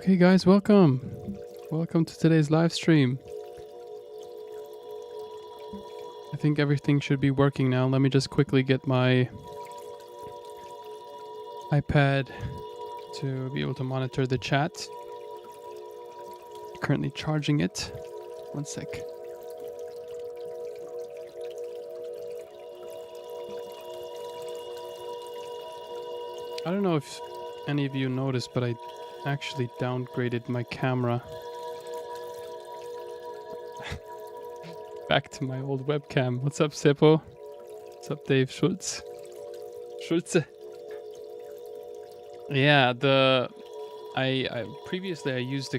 Okay, guys, welcome. Welcome to today's live stream. I think everything should be working now. Let me just quickly get my iPad to be able to monitor the chat. Currently charging it. One sec. I don't know if any of you noticed, but I actually downgraded my camera back to my old webcam. What's up, Seppo? What's up, Dave Schulze? Yeah, I previously I used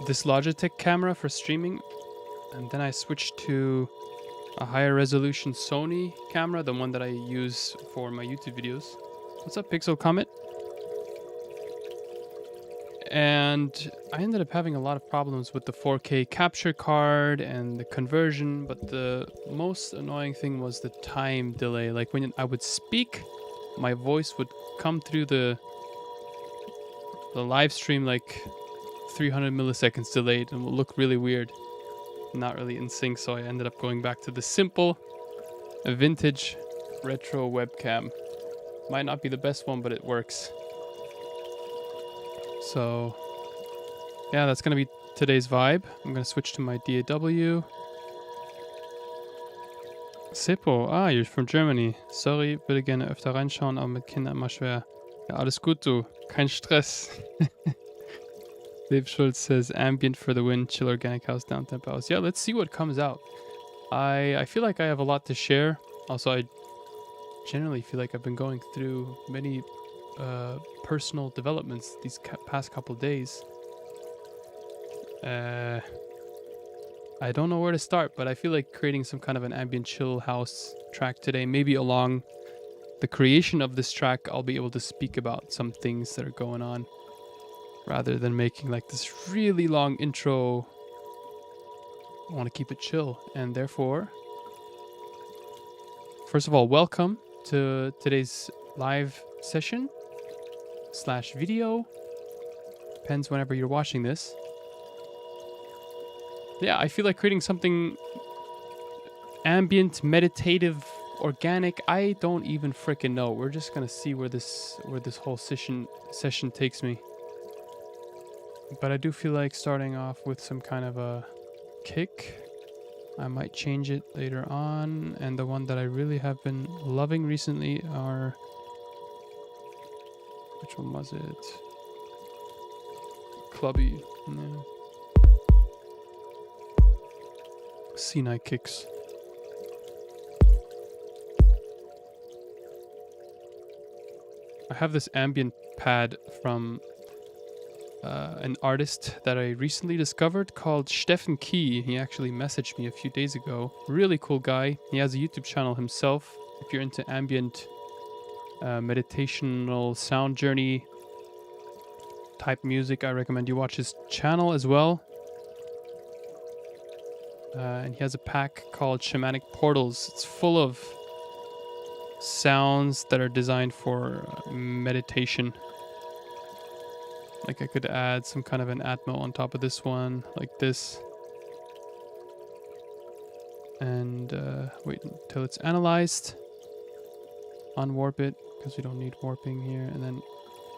this Logitech camera for streaming, and then I switched to a higher resolution Sony camera, the one that I use for my YouTube videos. What's up, Pixel Comet? And I ended up having a lot of problems with the 4K capture card and the conversion, but the most annoying thing was the time delay. Like when I would speak, my voice would come through the live stream like 300 milliseconds delayed and would look really weird, not really in sync. So I ended up going back to the simple vintage retro webcam. Might not be the best one, but it works. So yeah, that's gonna be today's vibe. I'm gonna switch to my DAW. Seppo, you're from Germany. Sorry, würde gerne öfter reinschauen, aber mit Kindern immer schwer. Ja, alles gut, du. Kein Stress. Dave Schultz says, ambient for the win, chill organic house, downtempo house. Yeah, let's see what comes out. I feel like I have a lot to share. Also, I generally feel like I've been going through many personal developments these past couple days. I don't know where to start, but I feel like creating some kind of an ambient chill house track today. Maybe along the creation of this track, I'll be able to speak about some things that are going on, rather than making like this really long intro. I want to keep it chill, and therefore, first of all, welcome to today's live session / video. Depends whenever you're watching this. Yeah, I feel like creating something ambient, meditative, organic. I don't even freaking know. We're just gonna see where this whole session takes me. But I do feel like starting off with some kind of a kick. I might change it later on, and the one that I really have been loving recently are, which one was it? Clubby. Yeah. Sinai kicks. I have this ambient pad from an artist that I recently discovered called Steffen Key. He actually messaged me a few days ago. Really cool guy. He has a YouTube channel himself. If you're into ambient meditational sound journey type music, I recommend you watch his channel as well. And he has a pack called Shamanic Portals. It's full of sounds that are designed for meditation. Like I could add some kind of an Atmo on top of this one, like this. And wait until it's analyzed. Unwarp it, because we don't need warping here. And then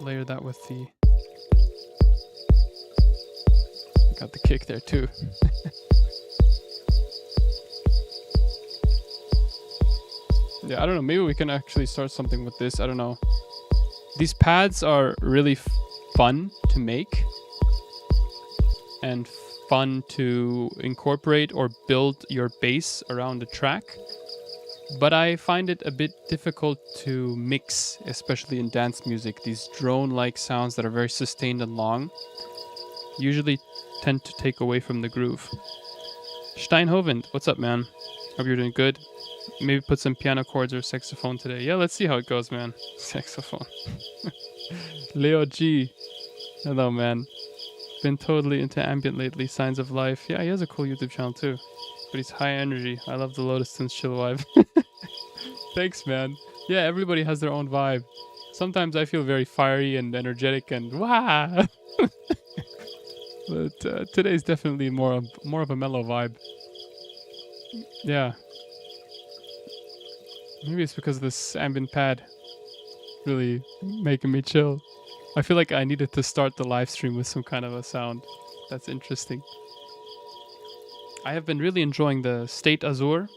layer that with the... Got the kick there too. Yeah, I don't know. Maybe we can actually start something with this. I don't know. These pads are really fun to make and fun to incorporate or build your bass around the track. But I find it a bit difficult to mix, especially in dance music. These drone-like sounds that are very sustained and long usually tend to take away from the groove. Steinhovend, what's up, man? Hope you're doing good. Maybe put some piano chords or saxophone today. Yeah, let's see how it goes, man. Saxophone. Leo G. Hello, man. Been totally into ambient lately. Signs of Life. Yeah, he has a cool YouTube channel too. But he's high energy. I love the Lotus Tunes chill vibe. Thanks, man. Yeah, everybody has their own vibe. Sometimes I feel very fiery and energetic and wah. But today's definitely more of a mellow vibe. Yeah. Maybe it's because of this ambient pad really making me chill. I feel like I needed to start the live stream with some kind of a sound that's interesting. I have been really enjoying the State Azure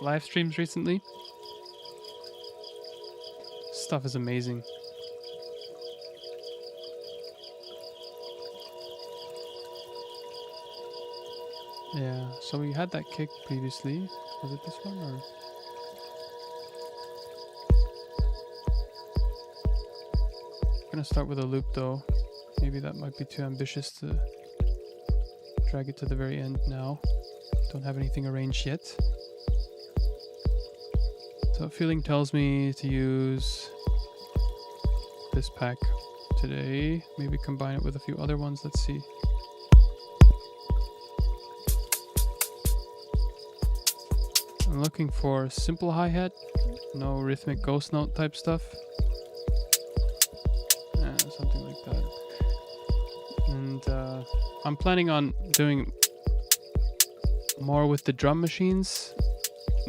live streams recently. Stuff is amazing. Yeah, so we had that kick previously. Was it this one or? I'm gonna start with a loop though. Maybe that might be too ambitious to drag it to the very end now. Don't have anything arranged yet. So feeling tells me to use this pack today. Maybe combine it with a few other ones. Let's see. I'm looking for simple hi-hat, no rhythmic ghost note type stuff. Something like that. And I'm planning on doing more with the drum machines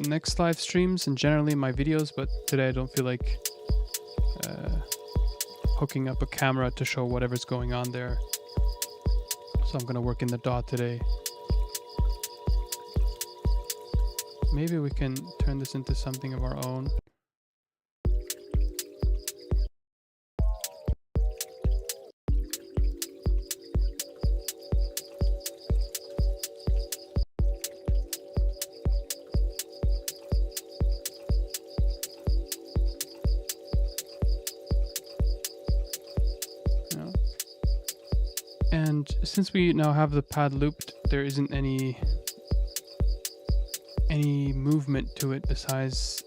next live streams and generally my videos, but today I don't feel like hooking up a camera to show whatever's going on there. So I'm gonna work in the DAW today. Maybe we can turn this into something of our own. And since we now have the pad looped, there isn't any movement to it besides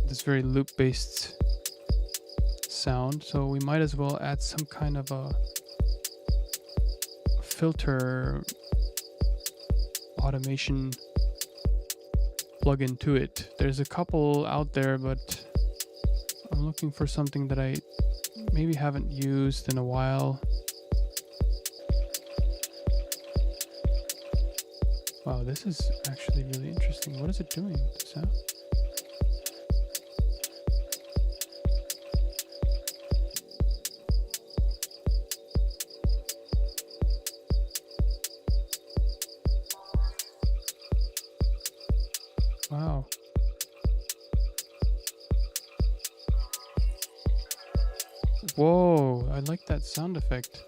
this very loop-based sound. So we might as well add some kind of a filter automation plugin to it. There's a couple out there, but I'm looking for something that I maybe haven't used in a while. Wow, this is actually really interesting. What is it doing? The sound? Wow. Whoa, I like that sound effect.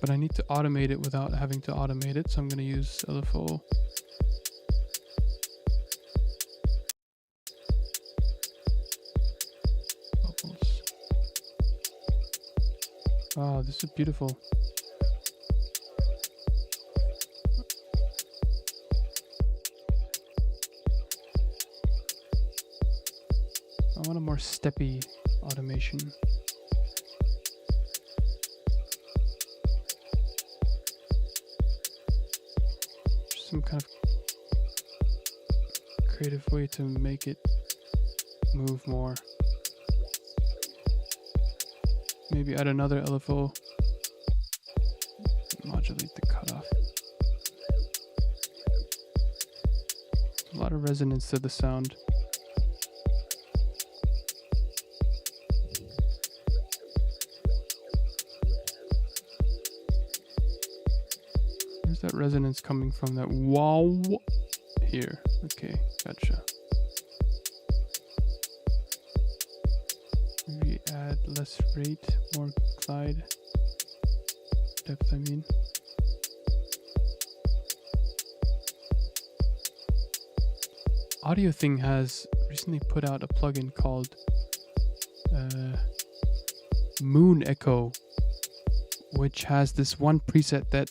But I need to automate it without having to automate it, so I'm going to use LFO. Bubbles. Wow, this is beautiful. I want a more steppy automation. Some kind of creative way to make it move more. Maybe add another LFO. Modulate the cutoff. A lot of resonance to the sound. Where's that resonance coming from? That wow here. Okay, gotcha. Maybe add less rate, more glide depth, I mean. Audio Thing has recently put out a plugin called Moon Echo, which has this one preset that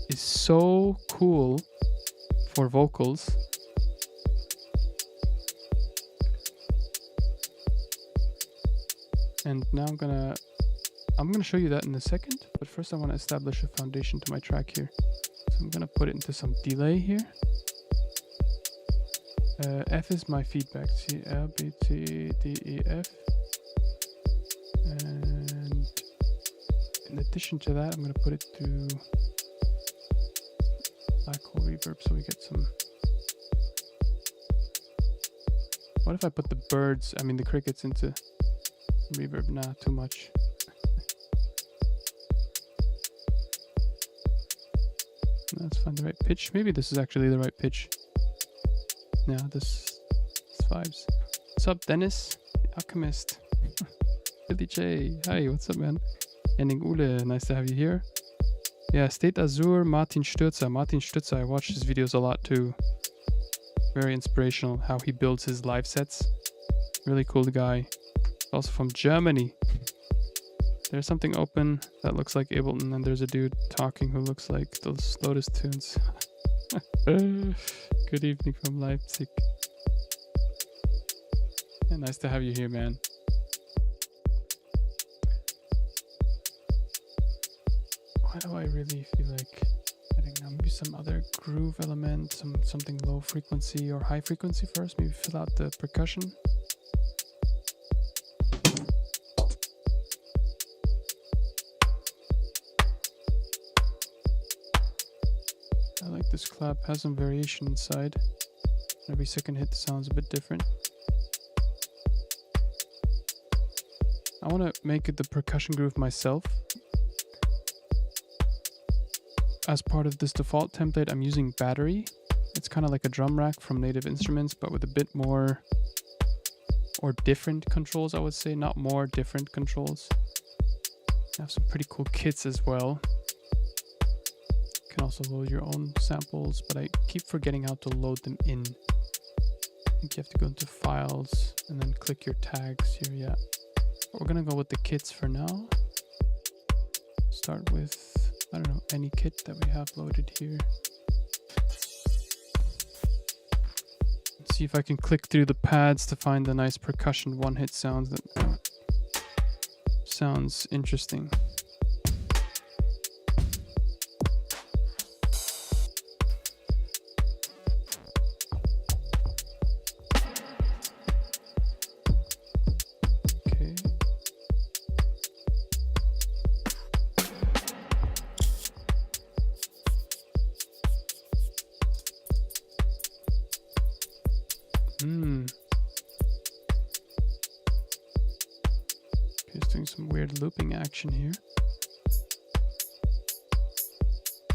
is so cool for vocals. And now I'm gonna show you that in a second, but first I want to establish a foundation to my track here. So I'm gonna put it into some delay here. F is my feedback. C, L, B, C, D, E, F. And addition to that, I'm gonna put it to black hole reverb so we get some. What if I put the birds, I mean the crickets into reverb? Nah, too much. Let's find the right pitch. Maybe this is actually the right pitch. No, this vibes. What's up, Dennis? The Alchemist. Billy J. Hi, what's up, man? Henning Ule, nice to have you here. Yeah, State Azur, Martin Stürzer. Martin Stürzer, I watch his videos a lot too. Very inspirational how he builds his live sets. Really cool guy. Also from Germany. There's something open that looks like Ableton, and there's a dude talking who looks like those Lotus Tunes. Good evening from Leipzig. Yeah, nice to have you here, man. Why do I really feel like getting maybe some other groove element, something low frequency or high frequency first? Maybe fill out the percussion. I like this clap, has some variation inside. Every second hit sounds a bit different. I want to make it the percussion groove myself. As part of this default template, I'm using Battery. It's kind of like a drum rack from Native Instruments, but with a bit more or different controls, I would say. Not more, different controls. I have some pretty cool kits as well. You can also load your own samples, but I keep forgetting how to load them in. I think you have to go into Files and then click your tags here, yeah. But we're gonna go with the kits for now. Start with, I don't know, any kit that we have loaded here. See if I can click through the pads to find the nice percussion one-hit sounds that sounds interesting. Okay. Doing some weird looping action here.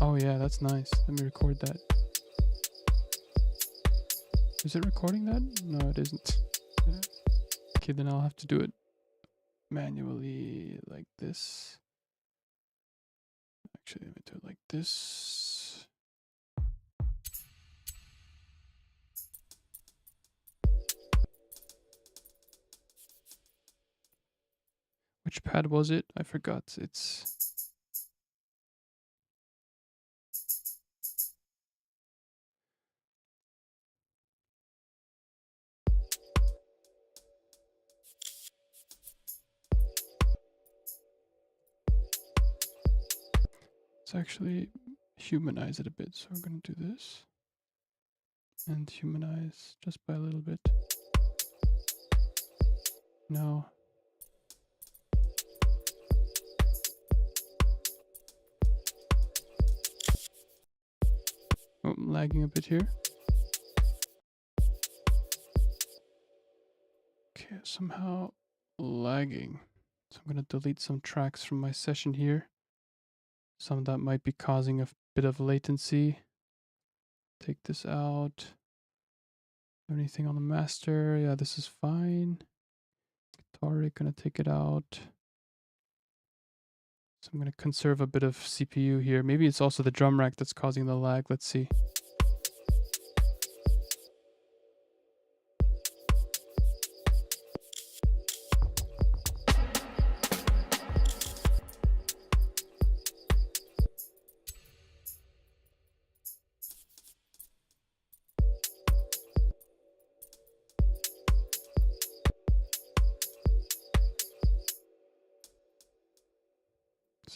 Oh yeah, that's nice. Let me record that. Is it recording that? No, it isn't. Okay, then I'll have to do it manually like this. Actually, let me do it like this. Which pad was it? I forgot. It's actually humanize it a bit. So we're going to do this and humanize just by a little bit. No. Oh, I'm lagging a bit here. Okay, somehow lagging. So I'm going to delete some tracks from my session here. Some that might be causing a bit of latency. Take this out. Anything on the master? Yeah, this is fine. Guitar rig, gonna take it out. So I'm gonna conserve a bit of CPU here. Maybe it's also the drum rack that's causing the lag. Let's see.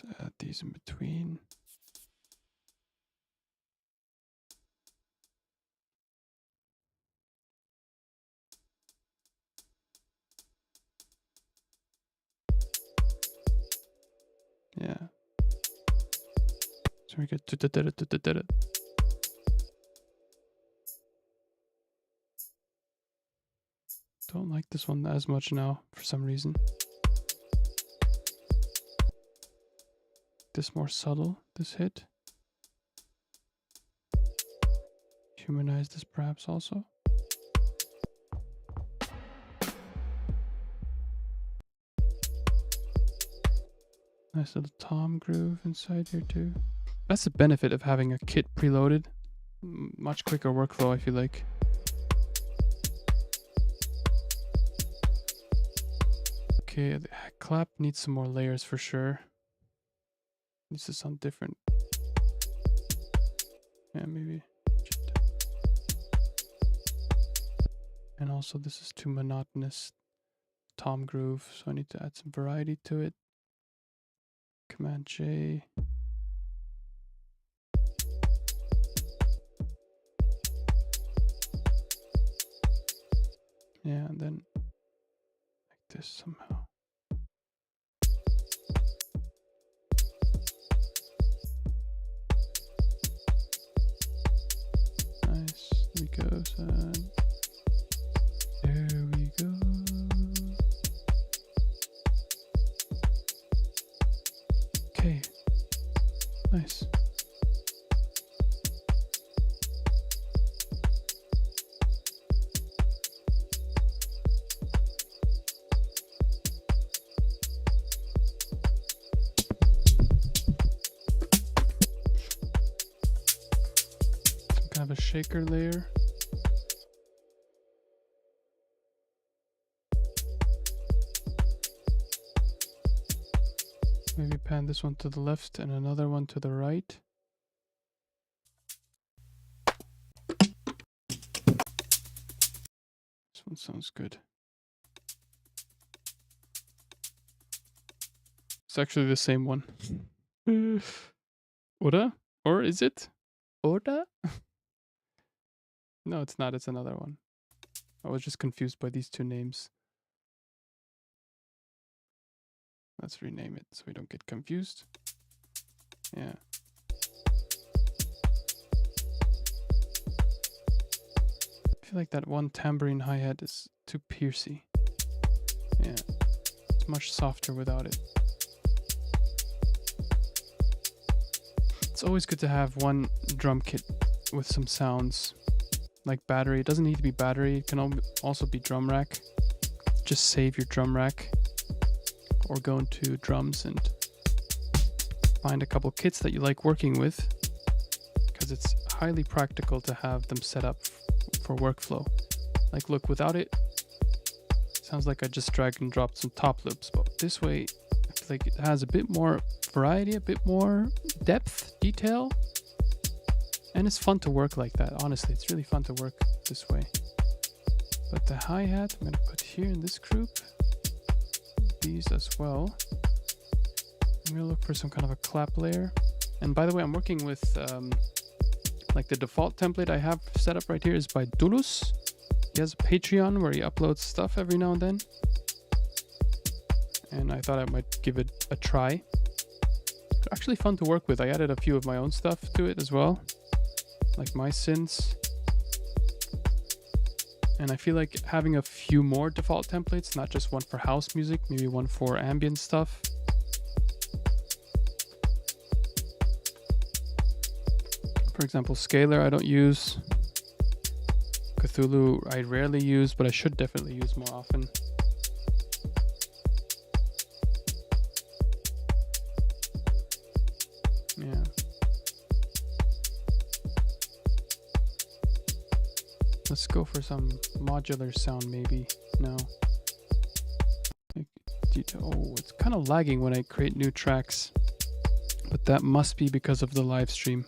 Let's add these in between. Yeah, we get. Don't like this one as much now for some reason. This more subtle, this hit. Humanize this perhaps also. Nice little tom groove inside here too. That's the benefit of having a kit preloaded. Much quicker workflow, I feel like. Okay, the clap needs some more layers for sure. Needs to sound different. Yeah, maybe. And also this is too monotonous tom groove, so I need to add some variety to it. Command J. Yeah, and then like this somehow. Nice. There we go, son. There we go. Okay. Nice. Have a shaker layer. Maybe pan this one to the left and another one to the right. This one sounds good. It's actually the same one. Oder? Or is it? Oder? No, it's not. It's another one. I was just confused by these two names. Let's rename it so we don't get confused. Yeah. I feel like that one tambourine hi-hat is too piercy. Yeah. It's much softer without it. It's always good to have one drum kit with some sounds. Like battery. It doesn't need to be battery. It can also be drum rack. Just save your drum rack. Or go into drums and find a couple kits that you like working with. Because it's highly practical to have them set up for workflow. Like look, without it, sounds like I just dragged and dropped some top loops. But this way, I feel like it has a bit more variety, a bit more depth, detail. And it's fun to work like that. Honestly, it's really fun to work this way. But the hi-hat, I'm going to put here in this group. These as well. I'm going to look for some kind of a clap layer. And by the way, I'm working with, like the default template I have set up right here is by Dulus. He has a Patreon where he uploads stuff every now and then. And I thought I might give it a try. It's actually fun to work with. I added a few of my own stuff to it as well. Like my synths. And I feel like having a few more default templates, not just one for house music, maybe one for ambient stuff. For example, Scalar I don't use. Cthulhu I rarely use, but I should definitely use more often. Yeah. Let's go for some modular sound maybe now. Like, oh, it's kind of lagging when I create new tracks. But that must be because of the live stream.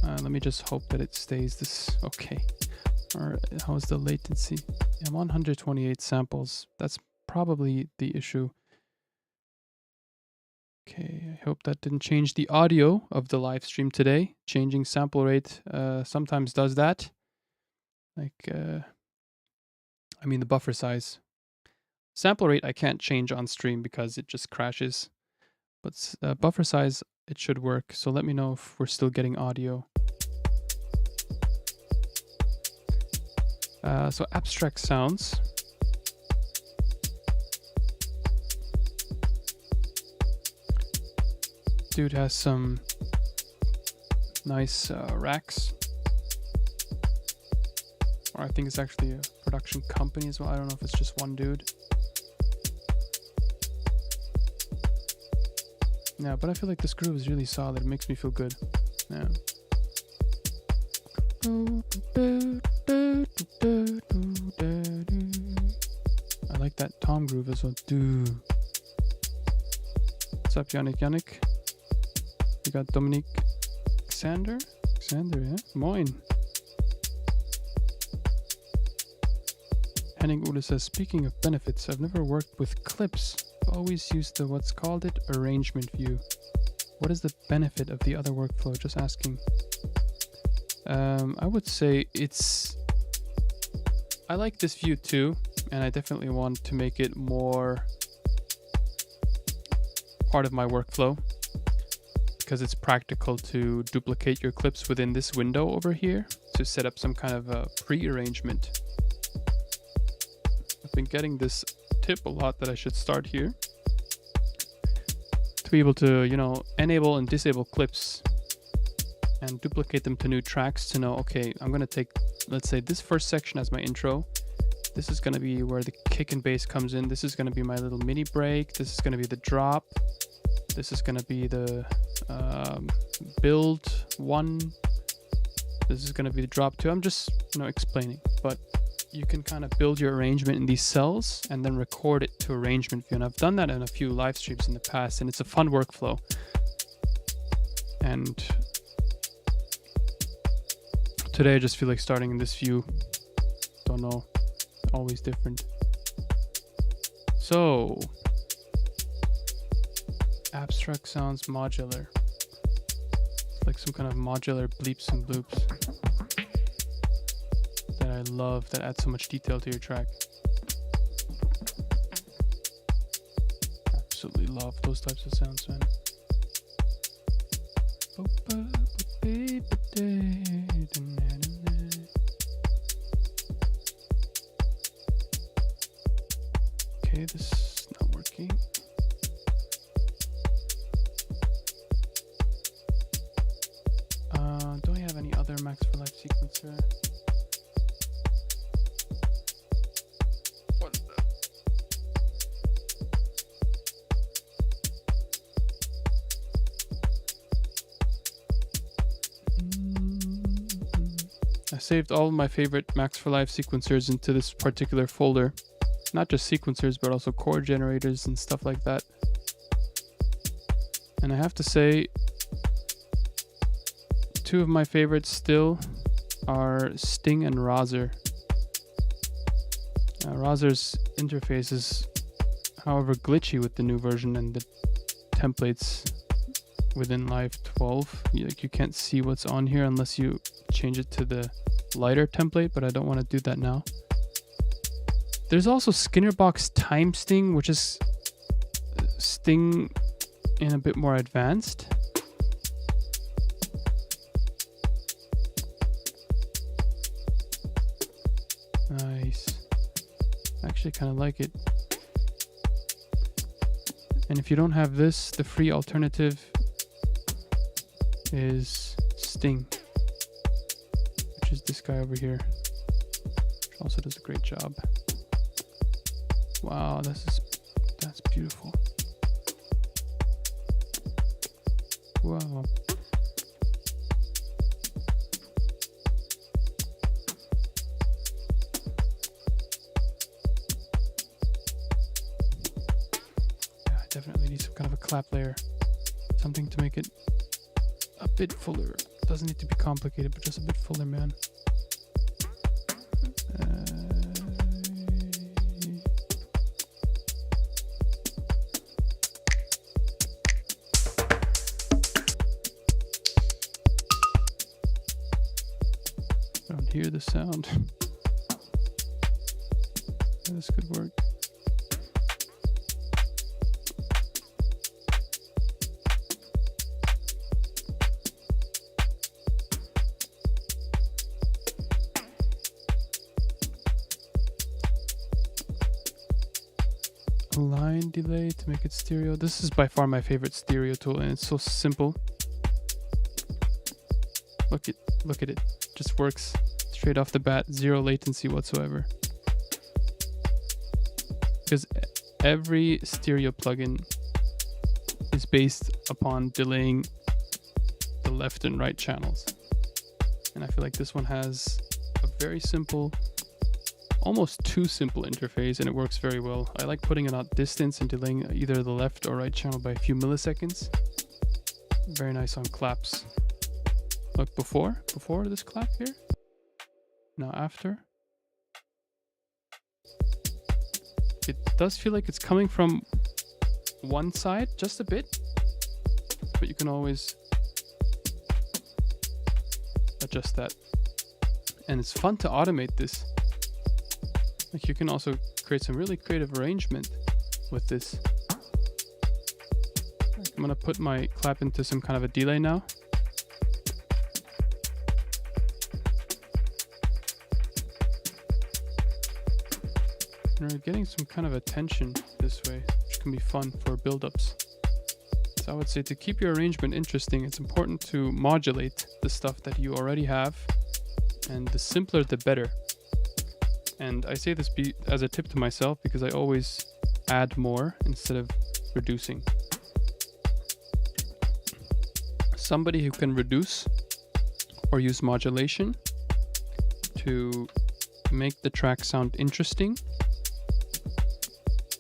Let me just hope that it stays this okay. Or how's the latency? I'm on 128 samples. That's probably the issue. Okay, I hope that didn't change the audio of the live stream today. Changing sample rate sometimes does that. Like, I mean the buffer size. Sample rate I can't change on stream because it just crashes. But buffer size, it should work. So let me know if we're still getting audio. So abstract sounds. Dude has some nice racks. Or I think it's actually a production company as well. I don't know if it's just one dude. Yeah, but I feel like this groove is really solid. It makes me feel good. Yeah. I like that tom groove as well. What's up, Yannick? We got Dominique Xander, yeah? Moin. Henning Ule says, speaking of benefits, I've never worked with clips. I've always used the, what's called it, arrangement view. What is the benefit of the other workflow? Just asking. I would say I like this view too, and I definitely want to make it more part of my workflow because it's practical to duplicate your clips within this window over here to set up some kind of a pre-arrangement. I've been getting this tip a lot that I should start here to be able to, enable and disable clips and duplicate them to new tracks to know, okay, I'm going to take, let's say, this first section as my intro. This is going to be where the kick and bass comes in. This is going to be my little mini break. This is going to be the drop. This is going to be the build 1. This is going to be the drop 2. I'm just, explaining, but you can kind of build your arrangement in these cells and then record it to arrangement view. And I've done that in a few live streams in the past, and it's a fun workflow. And today I just feel like starting in this view. Don't know, always different. So, abstract sounds modular. It's like some kind of modular bleeps and bloops that I love, that adds so much detail to your track. Absolutely love those types of sounds, man. Okay, this is not working. Do I have any other Max for Life sequencer? What is that? I saved all of my favorite Max for Life sequencers into this particular folder. Not just sequencers, but also chord generators and stuff like that. And I have to say, two of my favorites still are Sting and Roser. Roser's interface is, however, glitchy with the new version and the templates within Live 12. You can't see what's on here unless you change it to the lighter template, but I don't want to do that now. There's also Skinnerbox Time Sting, which is Sting in a bit more advanced. Nice. Actually kind of like it. And if you don't have this, the free alternative is Sting, which is this guy over here, which also does a great job. Wow, that's beautiful. Wow. Yeah, I definitely need some kind of a clap layer. Something to make it a bit fuller. Doesn't need to be complicated, but just a bit fuller, man. Hear the sound. Yeah, this could work. gain delay to make it stereo. This is by far my favorite stereo tool, and it's so simple. Look at it. Just works straight off the bat, zero latency whatsoever. Because every stereo plugin is based upon delaying the left and right channels. And I feel like this one has a very simple, almost too simple interface, and it works very well. I like putting it at distance and delaying either the left or right channel by a few milliseconds. Very nice on claps. Look, before this clap here. Now after. It does feel like it's coming from one side just a bit, but you can always adjust that. And it's fun to automate this. Like, you can also create some really creative arrangement with this. I'm gonna put my clap into some kind of a delay now. And we're getting some kind of attention this way, which can be fun for build-ups. So I would say, to keep your arrangement interesting, it's important to modulate the stuff that you already have, and the simpler the better. And I say this as a tip to myself, because I always add more instead of reducing. Somebody who can reduce or use modulation to make the track sound interesting,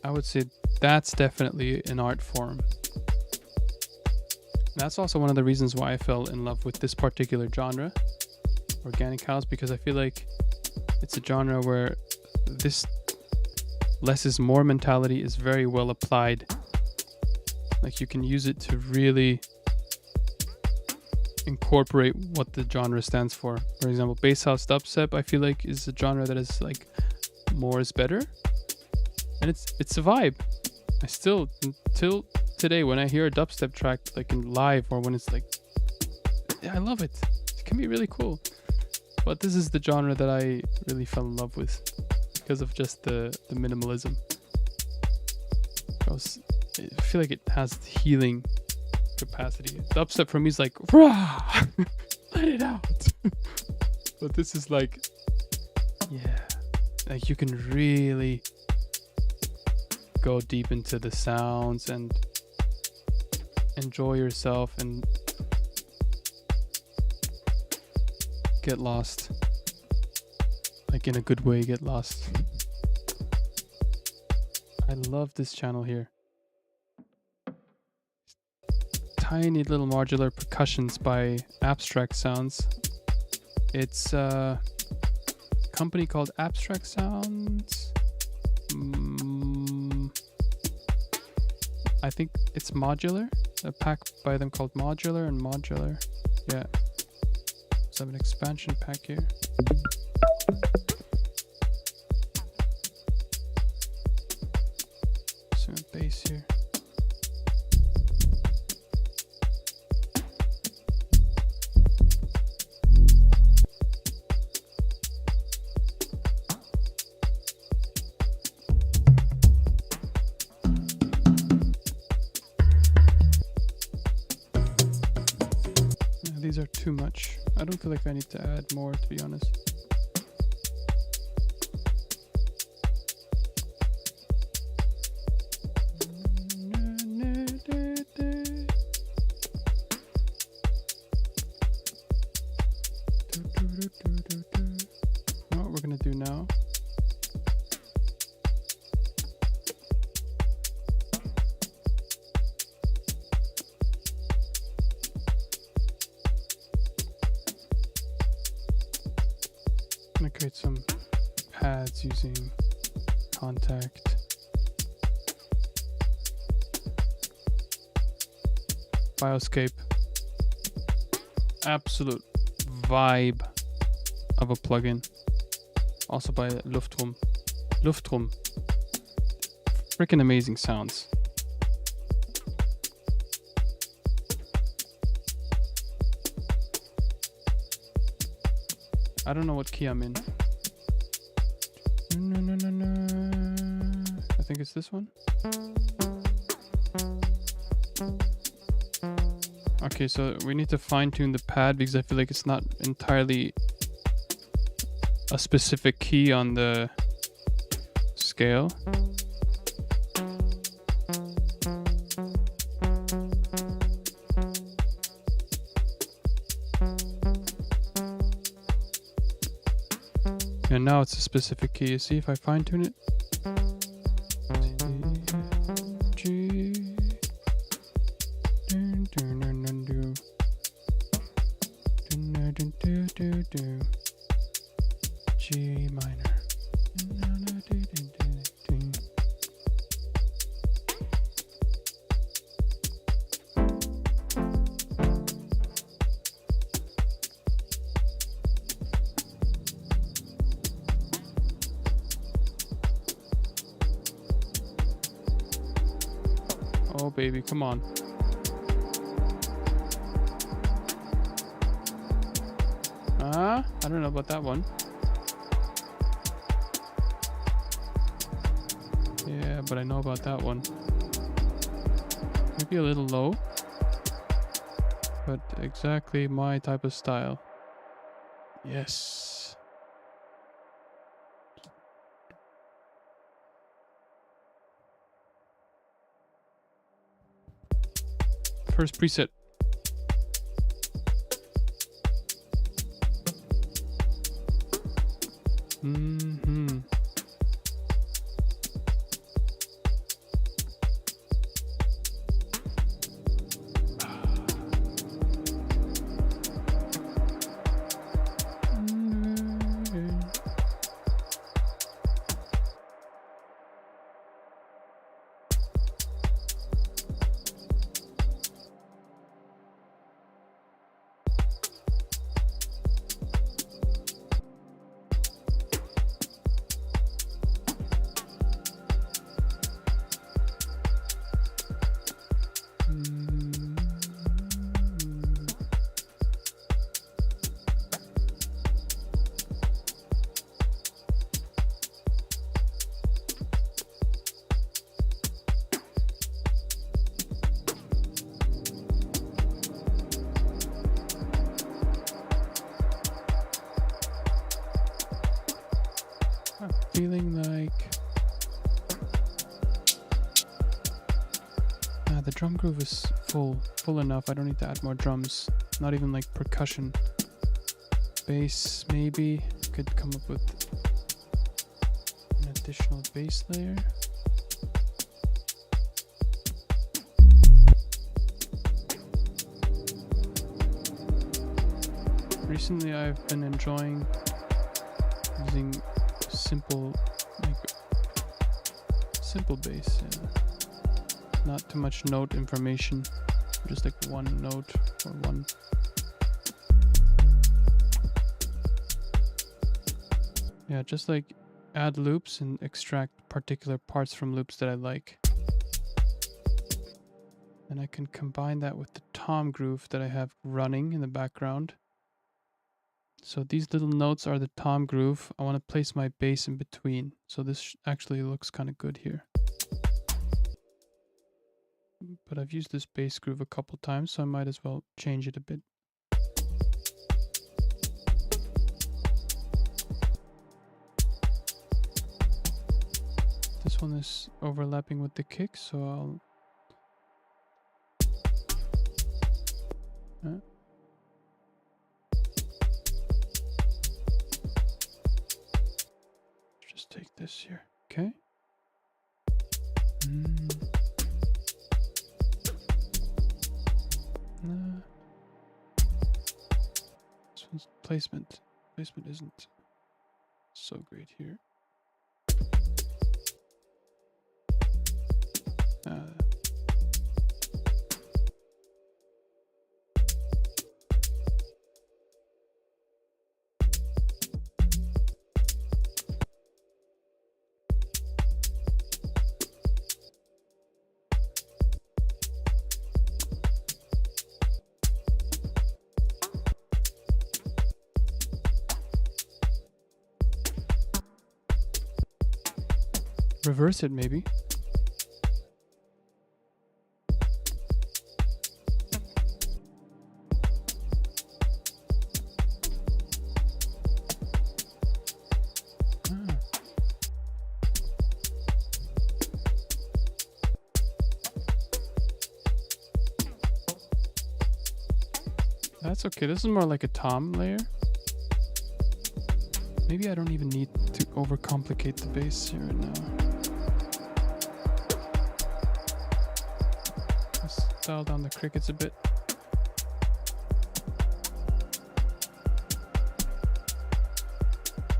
I would say that's definitely an art form. That's also one of the reasons why I fell in love with this particular genre, organic house, because I feel like it's a genre where this less is more mentality is very well applied. Like, you can use it to really incorporate what the genre stands for. For example, bass house dubstep, I feel like, is a genre that is like more is better. And it's a vibe. I still, until today, when I hear a dubstep track like in live, or when it's like, yeah, I love it. It can be really cool. But this is the genre that I really fell in love with because of just the minimalism. I feel like it has healing capacity. Dubstep for me is like, rah, let it out. But this is like, yeah, like you can really go deep into the sounds and enjoy yourself and get lost. Like, in a good way, get lost. I love this channel here. Tiny little modular percussions by Abstract Sounds. It's a company called Abstract Sounds. I think it's Modular. A pack by them called Modular and Modular. Yeah. So I have an expansion pack here. Some bass here. These are too much. I don't feel like I need to add more, to be honest. What we're gonna do now. I'm gonna create some pads using Contact. Bioscape. Absolute vibe of a plugin. Also by Luftrum. Luftrum. Freaking amazing sounds. I don't know what key I'm in. I think it's this one. Okay, so we need to fine tune the pad because I feel like it's not entirely a specific key on the scale. And now it's a specific key. You see if I fine tune it? G. G minor. Oh baby, come on. I don't know about that one. Yeah, but I know about that one. Maybe a little low, but exactly my type of style. Yes. First preset. Mm-hmm. Feeling like the drum groove is full enough. I don't need to add more drums. Not even like percussion. Bass maybe could come up with an additional bass layer. Recently I've been enjoying using simple bass, not too much note information, just like one note or one. Yeah, just like add loops and extract particular parts from loops that I like. And I can combine that with the tom groove that I have running in the background. So these little notes are the tom groove. I want to place my bass in between. So this actually looks kind of good here. But I've used this bass groove a couple times, so I might as well change it a bit. This one is overlapping with the kick, so I'll... just take this here, okay? This one's placement isn't so great here. Reverse it maybe. That's okay. This is more like a tom layer. Maybe I don't even need to overcomplicate the bass here right now. Let's dial down the crickets a bit.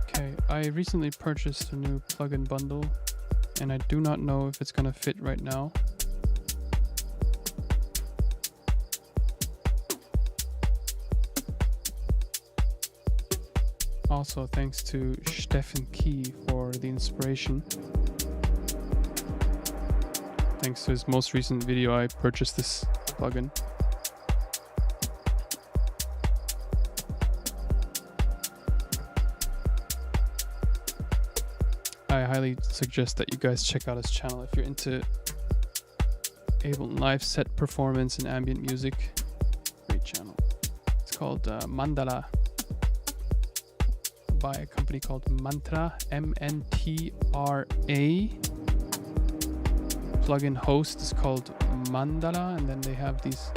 Okay, I recently purchased a new plugin bundle, and I do not know if it's gonna fit right now. Also, thanks to Stefan Key for the inspiration. Thanks to his most recent video, I purchased this plugin. I highly suggest that you guys check out his channel if you're into Ableton Live set performance and ambient music. Great channel. It's called Mandala, by a company called Mantra, M-N-T-R-A. Plugin host is called Mandala, and then they have these.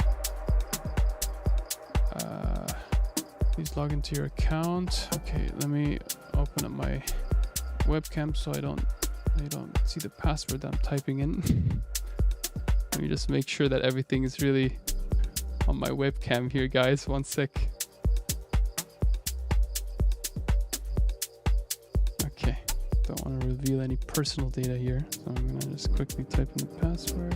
Please log into your account. Okay, let me open up my webcam so they don't see the password that I'm typing in. Let me just make sure that everything is really on my webcam here, guys. One sec. Don't want to reveal any personal data here, so I'm gonna just quickly type in the password.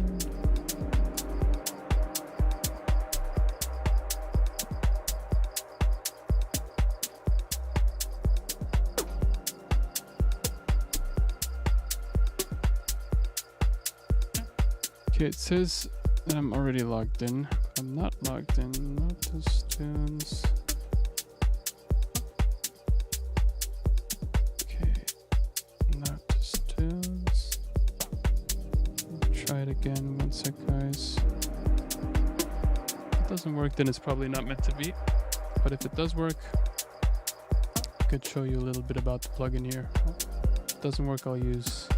Okay, it says that I'm already logged in, but I'm not logged in. Notice tunes. Try it again. One sec, guys. If it doesn't work, then it's probably not meant to be. But if it does work, I could show you a little bit about the plugin here. If it doesn't work, I'll use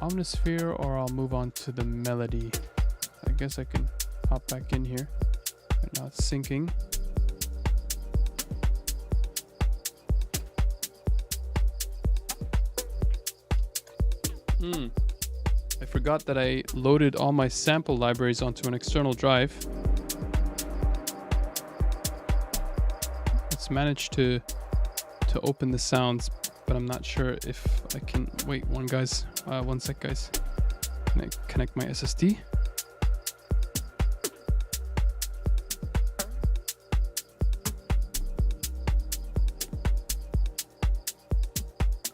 Omnisphere, or I'll move on to the melody. I guess I can hop back in here. Right now it's syncing. I forgot that I loaded all my sample libraries onto an external drive. It's managed to open the sounds, but I'm not sure if I can. Wait, one sec, guys. Can I connect my SSD?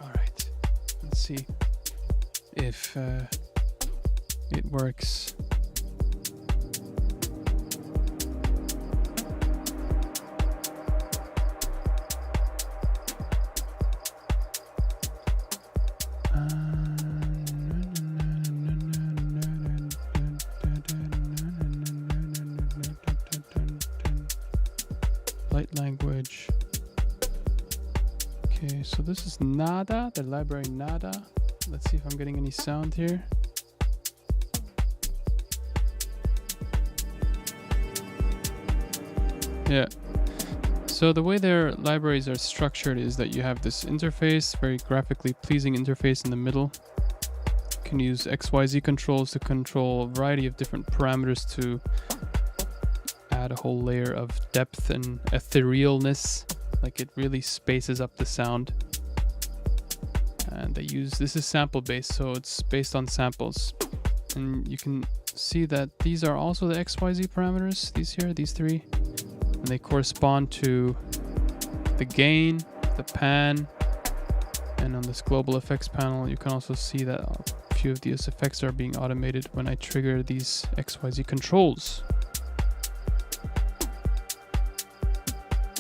All right. Let's see if it works. Light language. Okay, so this is Nada, the library Nada. Let's see if I'm getting any sound here. Yeah. So the way their libraries are structured is that you have this interface, very graphically pleasing interface in the middle. You can use XYZ controls to control a variety of different parameters to add a whole layer of depth and etherealness. Like, it really spaces up the sound. And this is sample based, so it's based on samples. And you can see that these are also the XYZ parameters, these three. And they correspond to the gain, the pan, and on this global effects panel, you can also see that a few of these effects are being automated when I trigger these XYZ controls.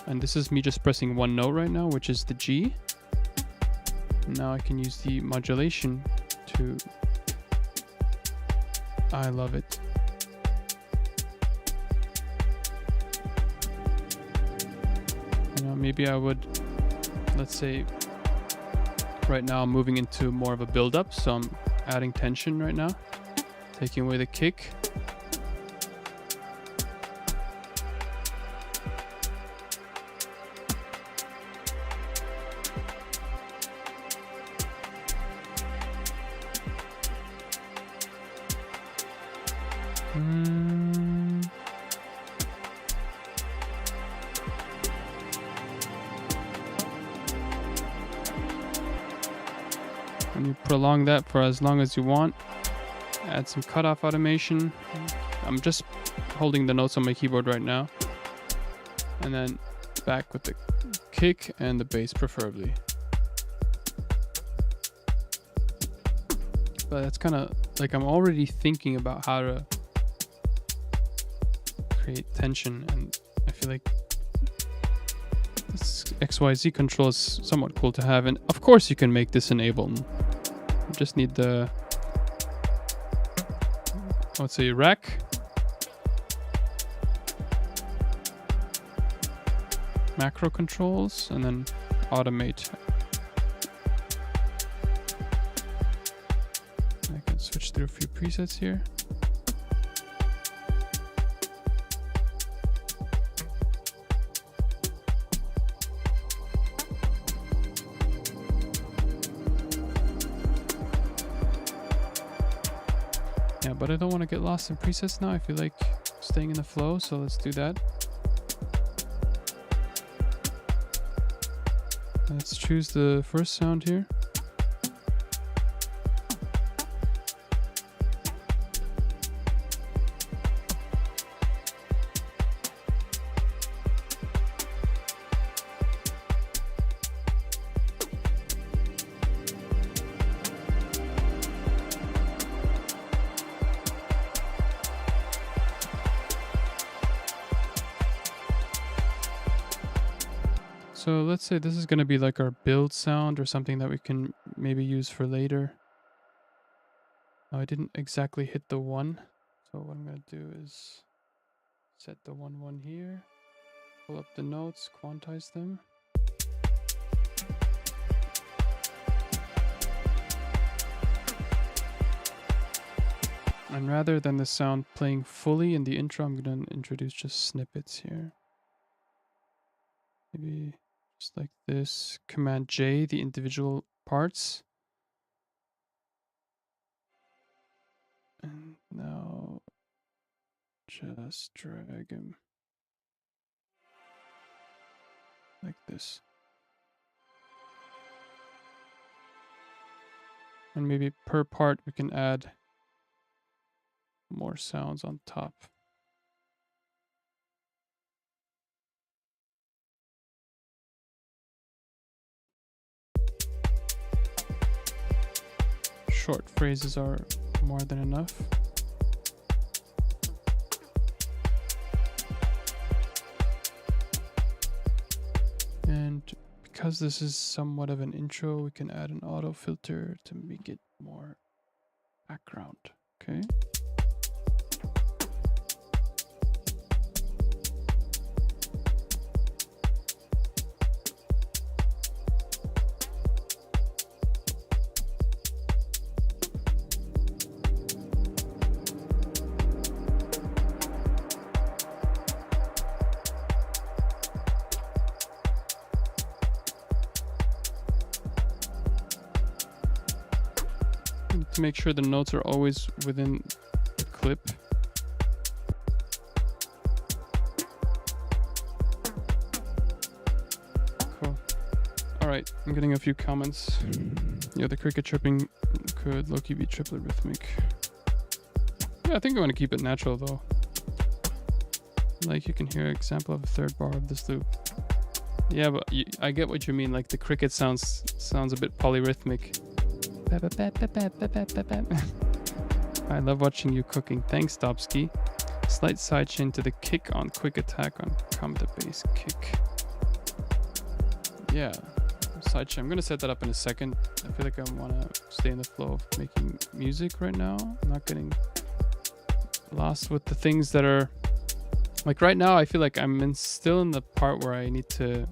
And this is me just pressing one note right now, which is the G. Now I can use the modulation to... I love it. You know, maybe I would, let's say, right now I'm moving into more of a build-up, so I'm adding tension right now, taking away the kick. And you prolong that for as long as you want. Add some cutoff automation. I'm just holding the notes on my keyboard right now. And then back with the kick and the bass preferably. But that's kind of like I'm already thinking about how to create tension, and I feel like this XYZ control is somewhat cool to have. And of course you can make this enable. You just need the, let's say, rack, macro controls, and then automate. I can switch through a few presets here. Yeah, but I don't want to get lost in presets now. I feel like staying in the flow, so let's do that. Let's choose the first sound here. So let's say this is going to be like our build sound or something that we can maybe use for later. Oh, I didn't exactly hit the 1. So what I'm going to do is set the 1-1 here, pull up the notes, quantize them. And rather than the sound playing fully in the intro, I'm going to introduce just snippets here. Maybe just like this, Command J, the individual parts. And now just drag him like this. And maybe per part we can add more sounds on top. Short phrases are more than enough. And because this is somewhat of an intro, we can add an auto filter to make it more background. Okay. To make sure the notes are always within the clip. Cool. Alright, I'm getting a few comments. Yeah, the cricket chirping could low-key be triplet rhythmic. Yeah, I think I want to keep it natural though. Like you can hear an example of a third bar of this loop. Yeah, but I get what you mean. Like the cricket sounds a bit polyrhythmic. I love watching you cooking. Thanks, Dobsky. Slight sidechain to the kick on quick attack on come the bass kick. Yeah, sidechain. I'm gonna set that up in a second. I feel like I want to stay in the flow of making music right now. I'm not getting lost with the things that are like right now. I feel like I'm still in the part where I need to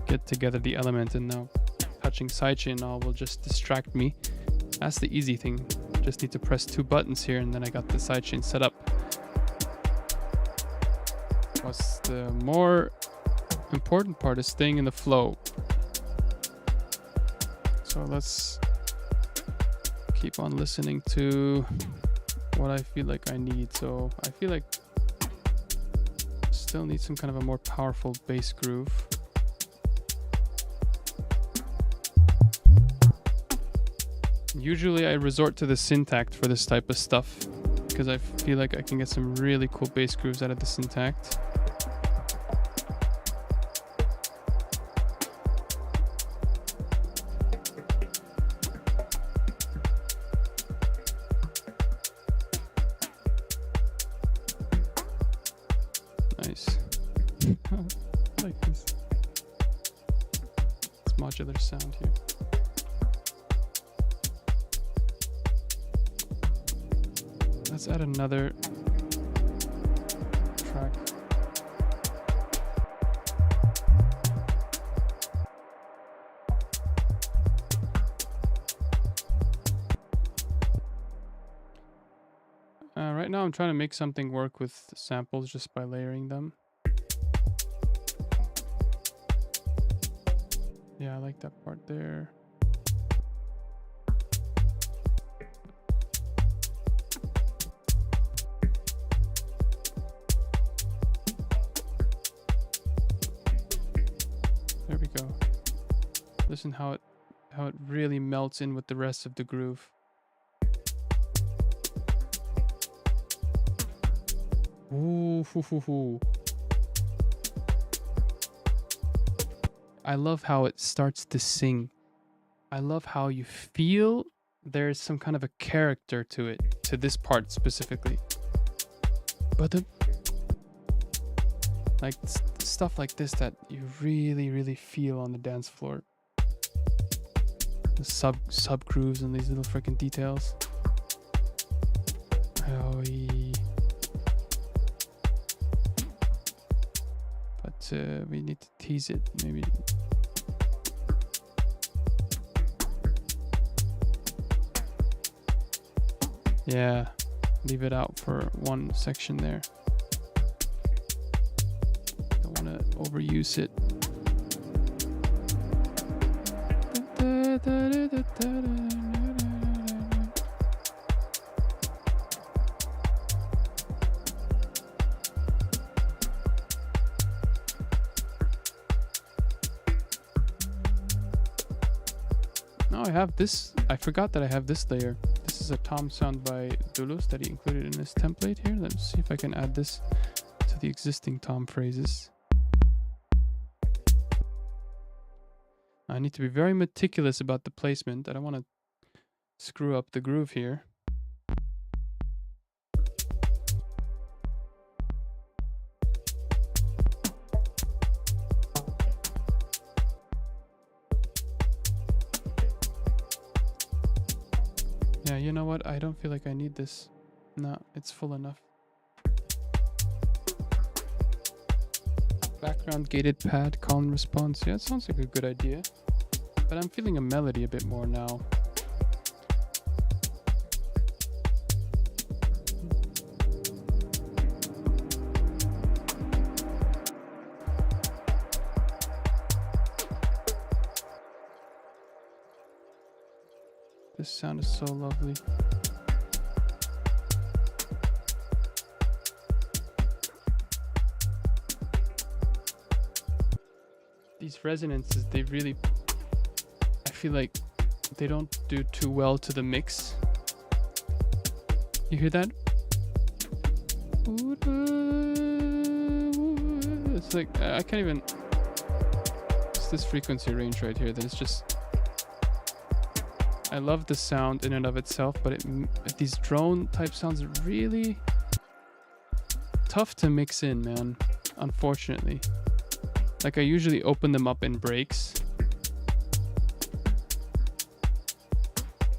get together the element, and now touching sidechain now will just distract me. That's the easy thing. Just need to press 2 buttons here and then I got the sidechain set up. What's the more important part is staying in the flow. So let's keep on listening to what I feel like I need. So I feel like still need some kind of a more powerful bass groove. Usually I resort to the Syntact for this type of stuff because I feel like I can get some really cool bass grooves out of the Syntact. Nice. I like this. It's modular sound here. Let's add another track. Right now I'm trying to make something work with samples just by layering them. Yeah, I like that part there. There we go. Listen how it really melts in with the rest of the groove. Ooh, hoo, hoo, hoo. I love how it starts to sing. I love how you feel there's some kind of a character to it, to this part specifically. But like stuff like this that you really, really feel on the dance floor. The sub grooves and these little freaking details. Oh, but we need to tease it, maybe. Yeah, leave it out for one section there. Don't want to overuse it. No, I have this. I forgot that I have this layer. This is a tom sound by Dulos that he included in this template here. Let's see if I can add this to the existing tom phrases. I need to be very meticulous about the placement. I don't want to screw up the groove here. Yeah, you know what? I don't feel like I need this. No, it's full enough. Background gated pad, call and response. Yeah, it sounds like a good idea. But I'm feeling a melody a bit more now. This sound is so lovely. These resonances, they really, I feel like they don't do too well to the mix. You hear that? It's like, I can't even, it's this frequency range right here that is just, I love the sound in and of itself, but these drone type sounds are really tough to mix in, man, unfortunately. Like I usually open them up in breaks.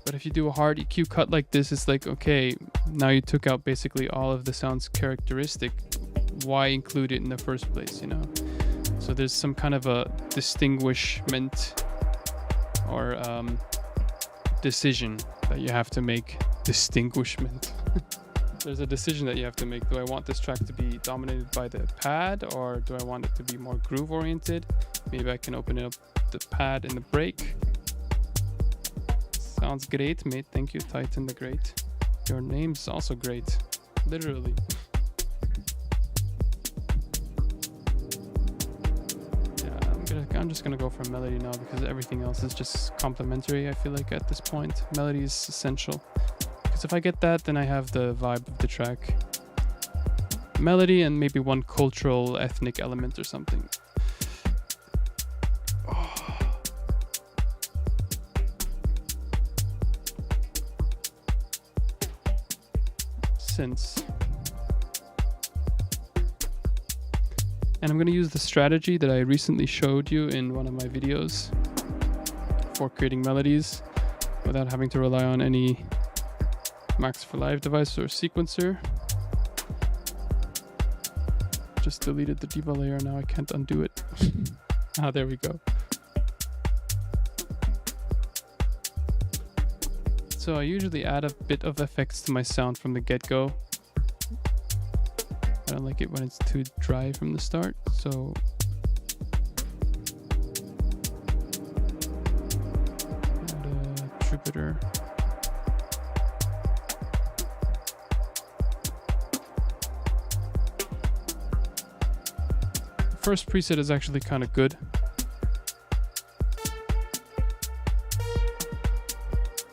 But if you do a hard EQ cut like this, it's like, okay, now you took out basically all of the sound's characteristic. Why include it in the first place, you know? So there's some kind of a distinguishment or decision that you have to make. Distinguishment. There's a decision that you have to make. Do I want this track to be dominated by the pad, or do I want it to be more groove oriented? Maybe I can open up the pad in the break. Sounds great, mate. Thank you, Titan the Great. Your name's also great. Literally. I'm just gonna go for melody now because everything else is just complementary. I feel like at this point, melody is essential. Because if I get that, then I have the vibe of the track. Melody and maybe one cultural, ethnic element or something. Oh. Synths. And I'm going to use the strategy that I recently showed you in one of my videos for creating melodies without having to rely on any Max for Live device or sequencer. Just deleted the diva layer, now I can't undo it. Ah, there we go. So I usually add a bit of effects to my sound from the get-go. I don't like it when it's too dry from the start, so add a trumpeter. The first preset is actually kind of good.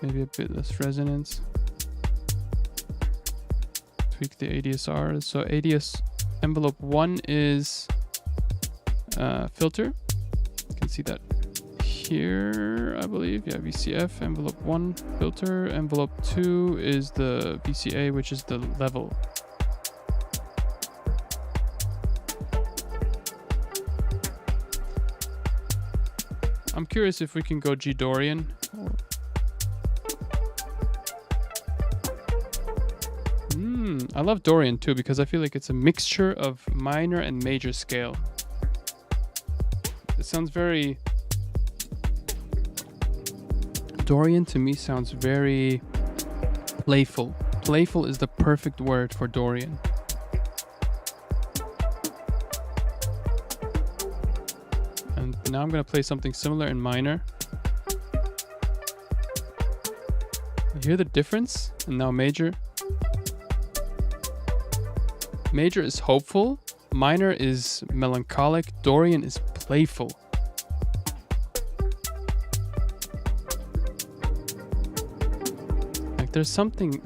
Maybe a bit less resonance. Tweak the ADSR. So ADS envelope 1 is filter. You can see that here, I believe. Yeah, VCF. Envelope 1 filter. Envelope 2 is the VCA, which is the level. I'm curious if we can go G Dorian. I love Dorian too because I feel like it's a mixture of minor and major scale. It sounds very... Dorian to me sounds very playful. Playful is the perfect word for Dorian. And now I'm going to play something similar in minor. You hear the difference? And now major. Major is hopeful, minor is melancholic, Dorian is playful. Like there's something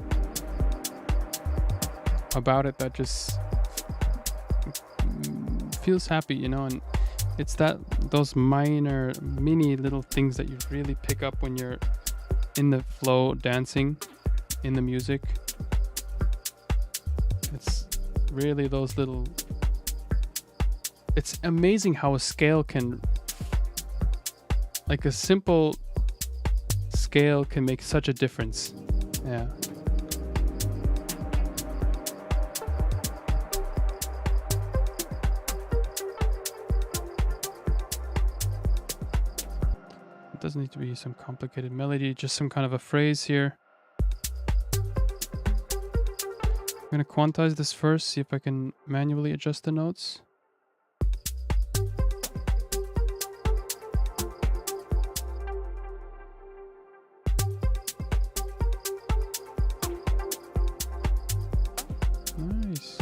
about it that just feels happy, you know, and it's those minor, mini little things that you really pick up when you're in the flow dancing in the music. It's really those little... It's amazing how a scale can... Like a simple scale can make such a difference. Yeah. It doesn't need to be some complicated melody, just some kind of a phrase here. I'm going to quantize this first, see if I can manually adjust the notes. Nice.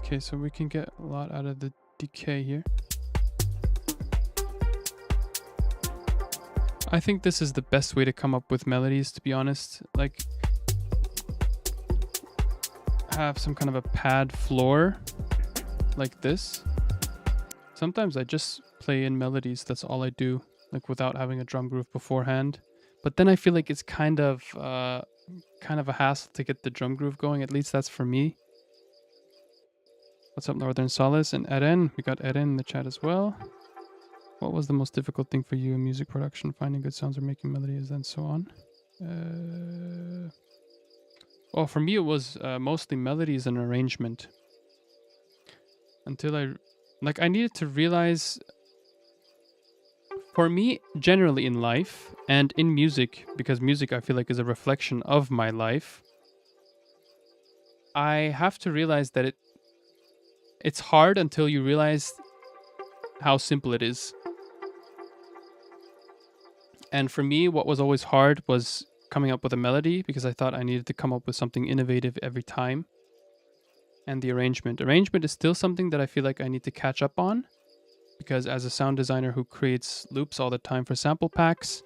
Okay, so we can get a lot out of the decay here. I think this is the best way to come up with melodies, to be honest. Like, have some kind of a pad floor like this. Sometimes I just play in melodies, that's all I do, like without having a drum groove beforehand. But then I feel like it's kind of a hassle to get the drum groove going, at least that's for me. What's up, Northern Solace and Eren? We got Eren in the chat as well. What was the most difficult thing for you in music production? Finding good sounds or making melodies and so on? Well, for me it was mostly melodies and arrangement. Until I needed to realize For me, generally in life and in music, because music I feel like is a reflection of my life, I have to realize that it's hard until you realize how simple it is. And for me, what was always hard was coming up with a melody, because I thought I needed to come up with something innovative every time. And the arrangement. Arrangement is still something that I feel like I need to catch up on, because as a sound designer who creates loops all the time for sample packs,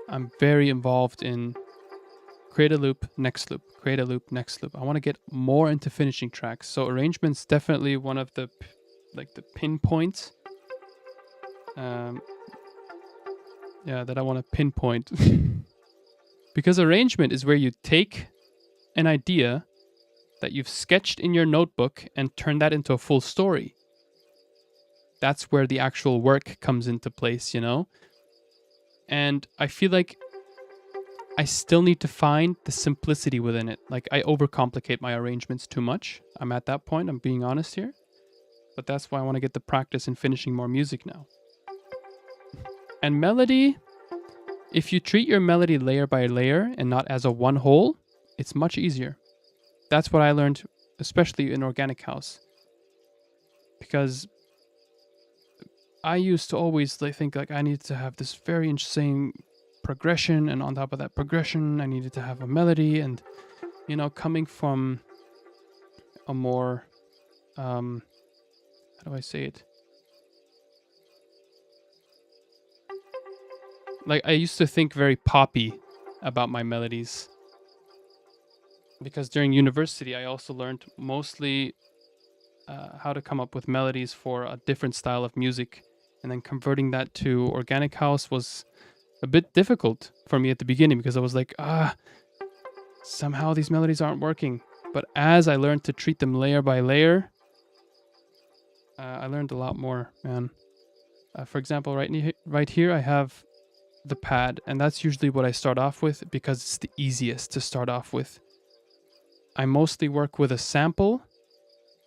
I'm very involved in create a loop, next loop, create a loop, next loop. I want to get more into finishing tracks. So arrangement's definitely one of the the pinpoints. That I want to pinpoint. Because arrangement is where you take an idea that you've sketched in your notebook and turn that into a full story. That's where the actual work comes into place, you know? And I feel like I still need to find the simplicity within it. Like, I overcomplicate my arrangements too much. I'm at that point, I'm being honest here. But that's why I want to get the practice in finishing more music now. And melody, if you treat your melody layer by layer and not as a one whole, it's much easier. That's what I learned, especially in organic house. Because I used to always think like I needed to have this very insane progression, and on top of that progression, I needed to have a melody. And, you know, coming from a more, how do I say it? Like, I used to think very poppy about my melodies. Because during university, I also learned mostly how to come up with melodies for a different style of music. And then converting that to organic house was a bit difficult for me at the beginning, because I was like, somehow these melodies aren't working. But as I learned to treat them layer by layer, I learned a lot more, man. For example, right here, I have the pad, and that's usually what I start off with because it's the easiest to start off with. I mostly work with a sample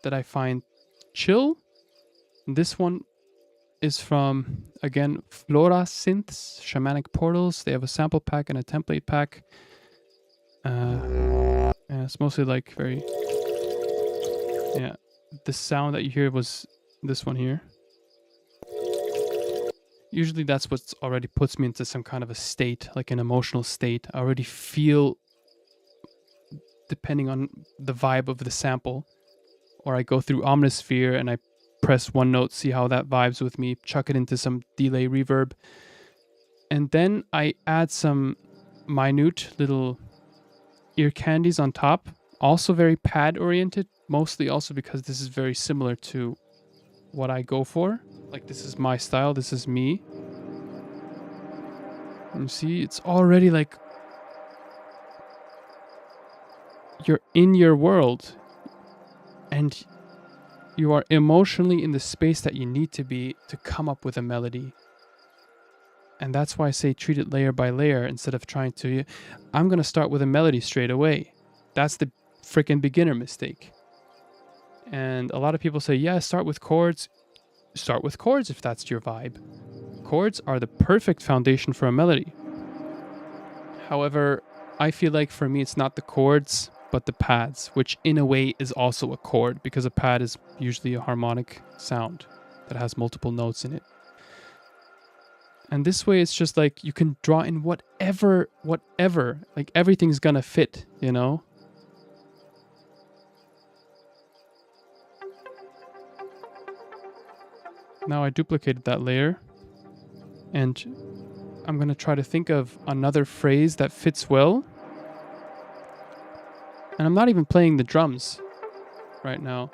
that I find chill. This one is from, again, Flora Synths, Shamanic Portals. They have a sample pack and a template pack. It's mostly like very... Yeah, the sound that you hear was this one here. Usually that's what already puts me into some kind of a state, like an emotional state. I already feel, depending on the vibe of the sample, or I go through Omnisphere and I press one note, see how that vibes with me, chuck it into some delay reverb. And then I add some minute little ear candies on top, also very pad oriented, mostly also because this is very similar to what I go for. Like, this is my style, this is me. And you see, it's already like you're in your world and you are emotionally in the space that you need to be to come up with a melody. And that's why I say treat it layer by layer instead of trying to, I'm going to start with a melody straight away. That's the freaking beginner mistake. And a lot of people say, yeah, start with chords. Start with chords if that's your vibe. Chords are the perfect foundation for a melody. However, I feel like for me it's not the chords, but the pads, which in a way is also a chord, because a pad is usually a harmonic sound that has multiple notes in it. And this way it's just like you can draw in whatever, like everything's gonna fit, you know? Now I duplicated that layer, and I'm gonna try to think of another phrase that fits well. And I'm not even playing the drums right now.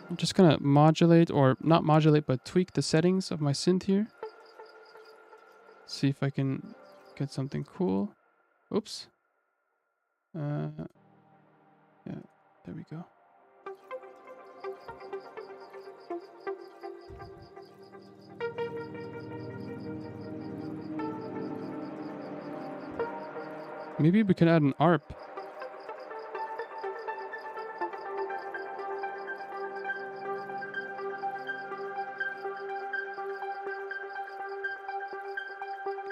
I'm just gonna modulate, or not modulate, but tweak the settings of my synth here. See if I can get something cool. Oops. Yeah, there we go. Maybe we can add an ARP.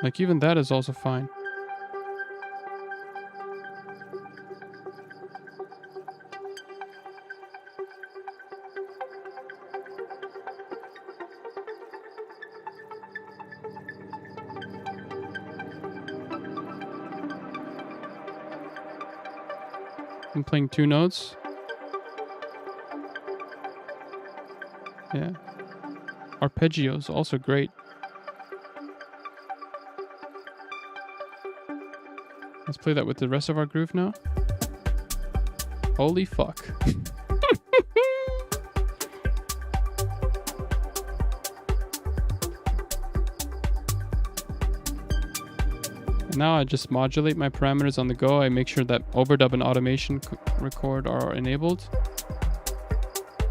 Like even that is also fine. I'm playing 2 notes. Yeah. Arpeggio is also great. Let's play that with the rest of our groove now. Holy fuck. Now I just modulate my parameters on the go. I make sure that overdub and automation record are enabled.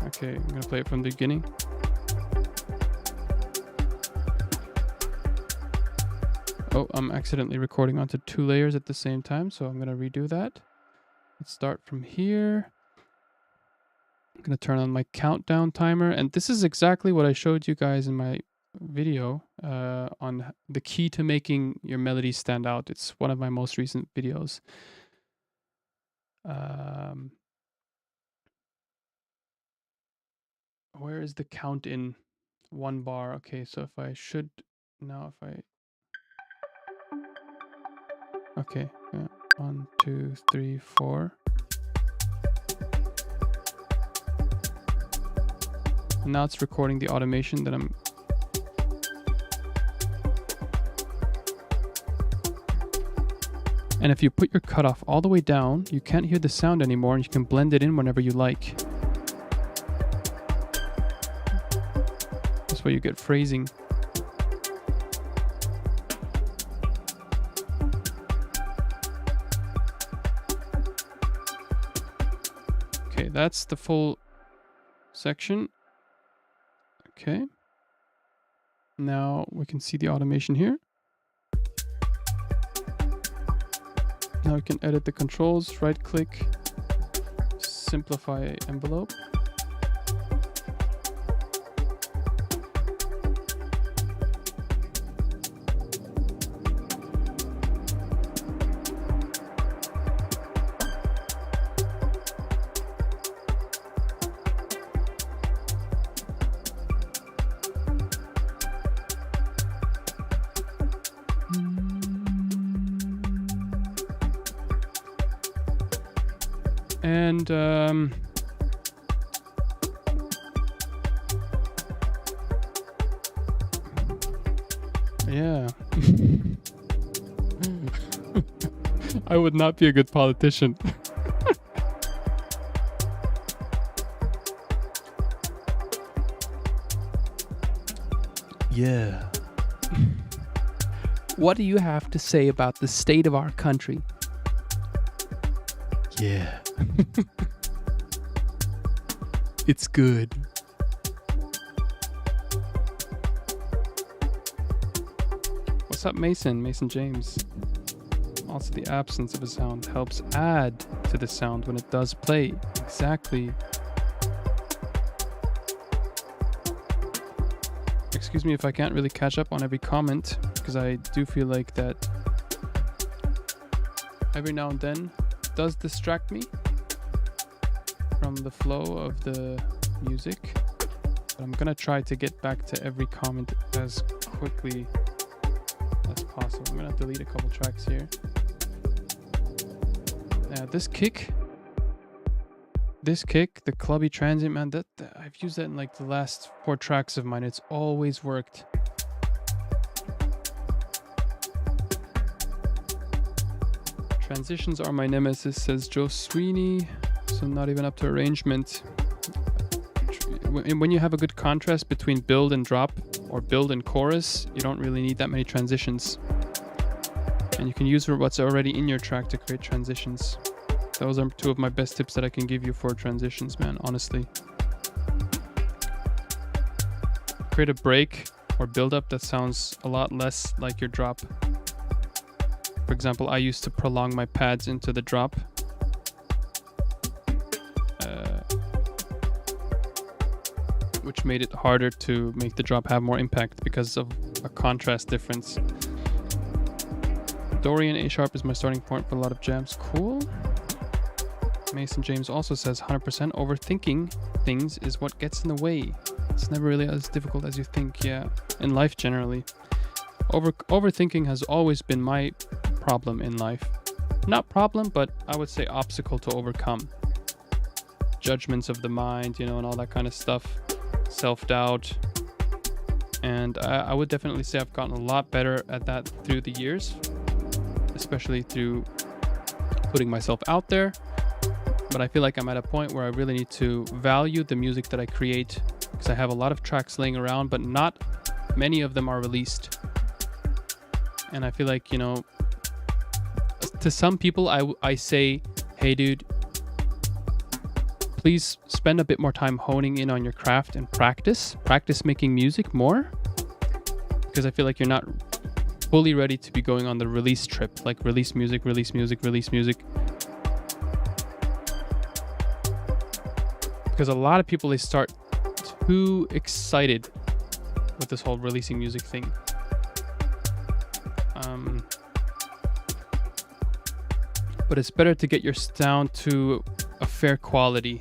Okay, I'm gonna play it from the beginning. Oh, I'm accidentally recording onto 2 layers at the same time, so I'm gonna redo that. Let's start from here. I'm gonna turn on my countdown timer, and this is exactly what I showed you guys in my video on the key to making your melodies stand out. It's one of my most recent videos. Where is the count in 1 bar? Okay, so if I should now, if I okay, yeah, 1, 2, 3, 4. And now it's recording the automation that I'm. And if you put your cutoff all the way down, you can't hear the sound anymore, and you can blend it in whenever you like. That's why you get phrasing. Okay, that's the full section. Okay. Now we can see the automation here. Now we can edit the controls, right click, simplify envelope. And yeah. I would not be a good politician. Yeah. What do you have to say about the state of our country? Yeah. It's good. What's up, Mason? Mason James. Also, the absence of a sound helps add to the sound when it does play. Exactly. Excuse me if I can't really catch up on every comment, because I do feel like that every now and then does distract me from the flow of the music. But I'm gonna try to get back to every comment as quickly as possible. I'm gonna delete a couple tracks here. This kick, the clubby transient, man, that I've used that in like the last 4 tracks of mine. It's always worked. Transitions are my nemesis, says Joe Sweeney. So not even up to arrangement. When you have a good contrast between build and drop, or build and chorus, you don't really need that many transitions. And you can use what's already in your track to create transitions. Those are 2 of my best tips that I can give you for transitions, man, honestly. Create a break or build up that sounds a lot less like your drop. For example, I used to prolong my pads into the drop. Which made it harder to make the drop have more impact because of a contrast difference. Dorian A sharp is my starting point for a lot of jams. Cool. Mason James also says 100% overthinking things is what gets in the way. It's never really as difficult as you think, yeah. In life generally. Overthinking has always been my problem in life. Not problem, but I would say obstacle to overcome. Judgments of the mind, you know, and all that kind of stuff. Self-doubt. And I would definitely say I've gotten a lot better at that through the years. Especially through putting myself out there. But I feel like I'm at a point where I really need to value the music that I create, because I have a lot of tracks laying around, but not many of them are released. And I feel like, you know, to some people I say, hey dude, please spend a bit more time honing in on your craft and practice making music more, because I feel like you're not fully ready to be going on the release trip, like release music. Because a lot of people, they start too excited with this whole releasing music thing. But it's better to get your sound to a fair quality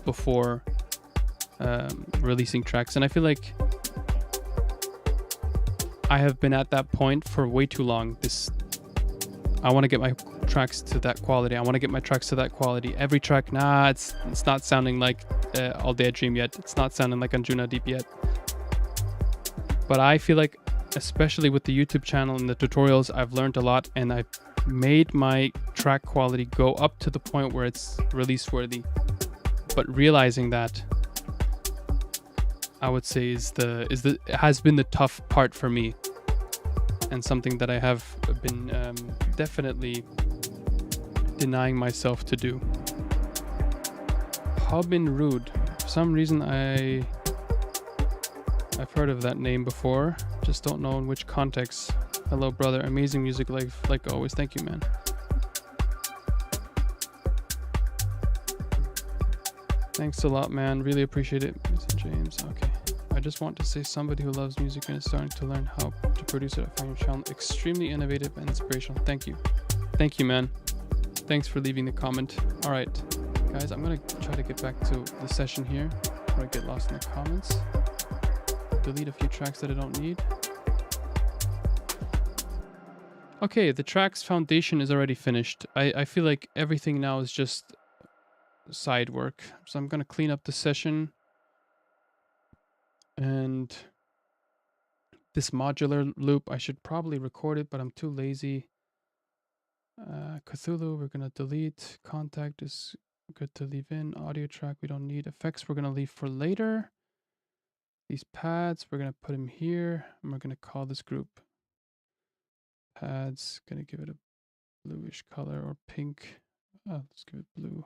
before releasing tracks. And I feel like I have been at that point for way too long. I want to get my tracks to that quality. Every track, it's not sounding like All Day I Dream yet. It's not sounding like Anjuna Deep yet. But I feel like, especially with the YouTube channel and the tutorials, I've learned a lot, and I've made my track quality go up to the point where it's release worthy. But realizing that, I would say has been the tough part for me, and something that I have been definitely denying myself to do. Hobin Rude. For some reason I've heard of that name before, just don't know in which context. Hello brother, amazing music like always. Thank you, man. Thanks a lot, man. Really appreciate it. James. Okay. I just want to say, somebody who loves music and is starting to learn how to produce it, I find your channel extremely innovative and inspirational. Thank you. Thank you, man. Thanks for leaving the comment. All right, guys, I'm going to try to get back to the session here before I get lost in the comments. Delete a few tracks that I don't need. Okay, the track's foundation is already finished. I feel like everything now is just side work. So I'm going to clean up the session. And this modular loop, I should probably record it, but I'm too lazy. Cthulhu, we're going to delete. Contact is good to leave in. Audio track, we don't need. Effects, we're going to leave for later. These pads, we're going to put them here. And we're going to call this group pads. Going to give it a bluish color or pink. Let's give it blue.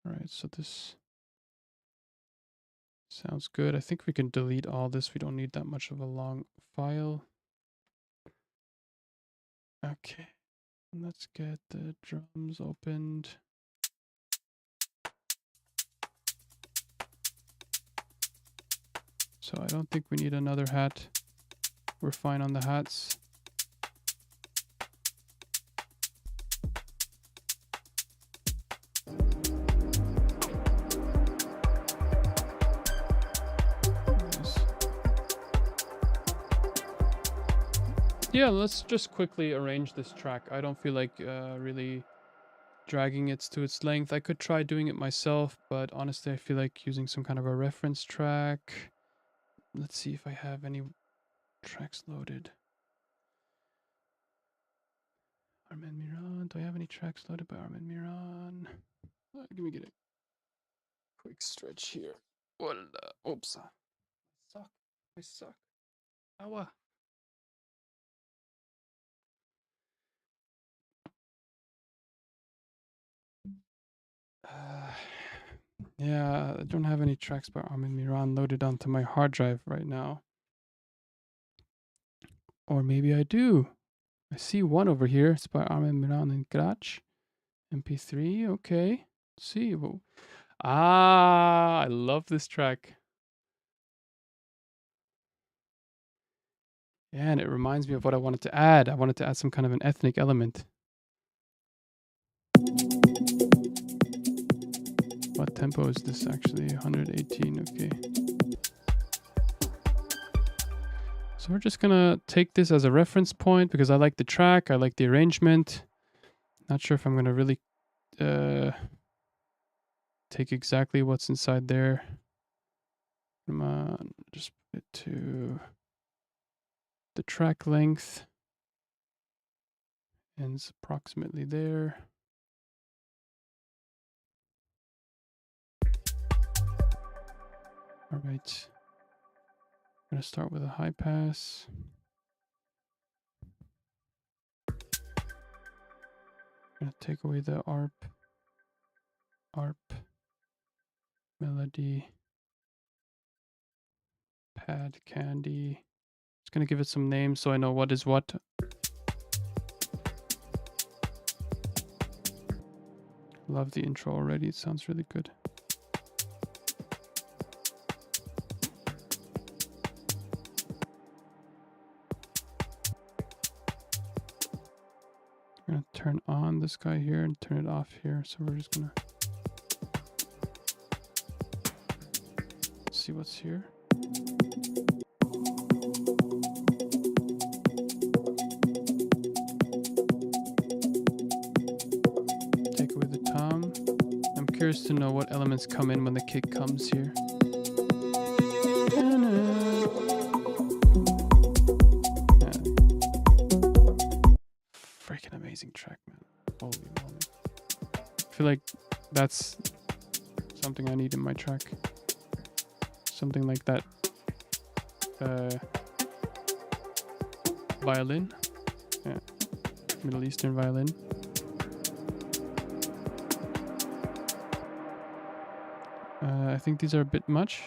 All right, so this sounds good. I think we can delete all this. We don't need that much of a long file. Okay, let's get the drums opened. So I don't think we need another hat. We're fine on the hats. Yeah, let's just quickly arrange this track. I don't feel like really dragging it to its length. I could try doing it myself, but honestly, I feel like using some kind of a reference track. Let's see if I have any tracks loaded. Armin Miran. Do I have any tracks loaded by Armin Miran? Let me get a quick stretch here. What? Oops. I suck. Aua. Yeah, I don't have any tracks by Armin Miran loaded onto my hard drive right now. Or maybe I do. I see one over here. It's by Armin Miran and Grach. MP3, okay. Let's see. I love this track. Yeah, and it reminds me of what I wanted to add. I wanted to add some kind of an ethnic element. What tempo is this actually? 118, okay. So we're just gonna take this as a reference point because I like the track, I like the arrangement. Not sure if I'm gonna really take exactly what's inside there. Come on, just put it to the track length. Ends approximately there. All right. I'm gonna start with a high pass. I'm gonna take away the ARP, melody, pad, candy. Just gonna give it some names so I know what is what. Love the intro already. It sounds really good. I'm gonna turn on this guy here and turn it off here. So we're just gonna see what's here. Take away the tom. I'm curious to know what elements come in when the kick comes here. Freaking amazing track, man. Holy moly. I feel like that's something I need in my track. Something like that. Violin. Yeah. Middle Eastern violin. I think these are a bit much.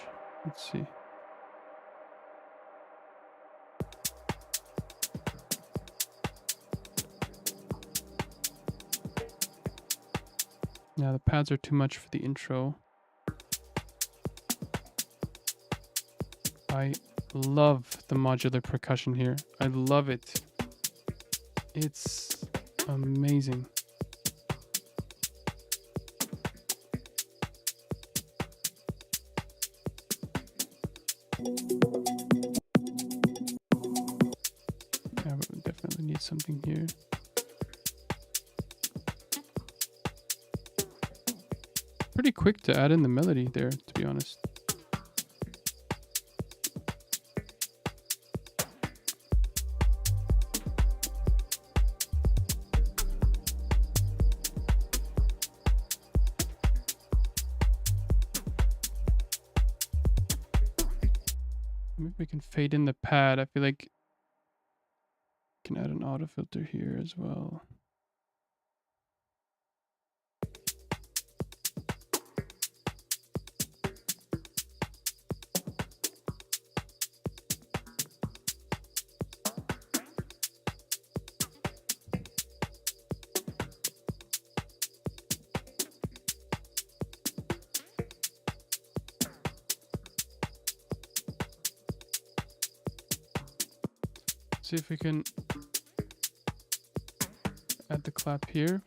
Let's see. Yeah, the pads are too much for the intro. I love the modular percussion here. I love it. It's amazing. Yeah, but we definitely need something here. Pretty quick to add in the melody there, to be honest. Maybe we can fade in the pad. I feel like we can add an auto filter here as well. See if we can add the clap here.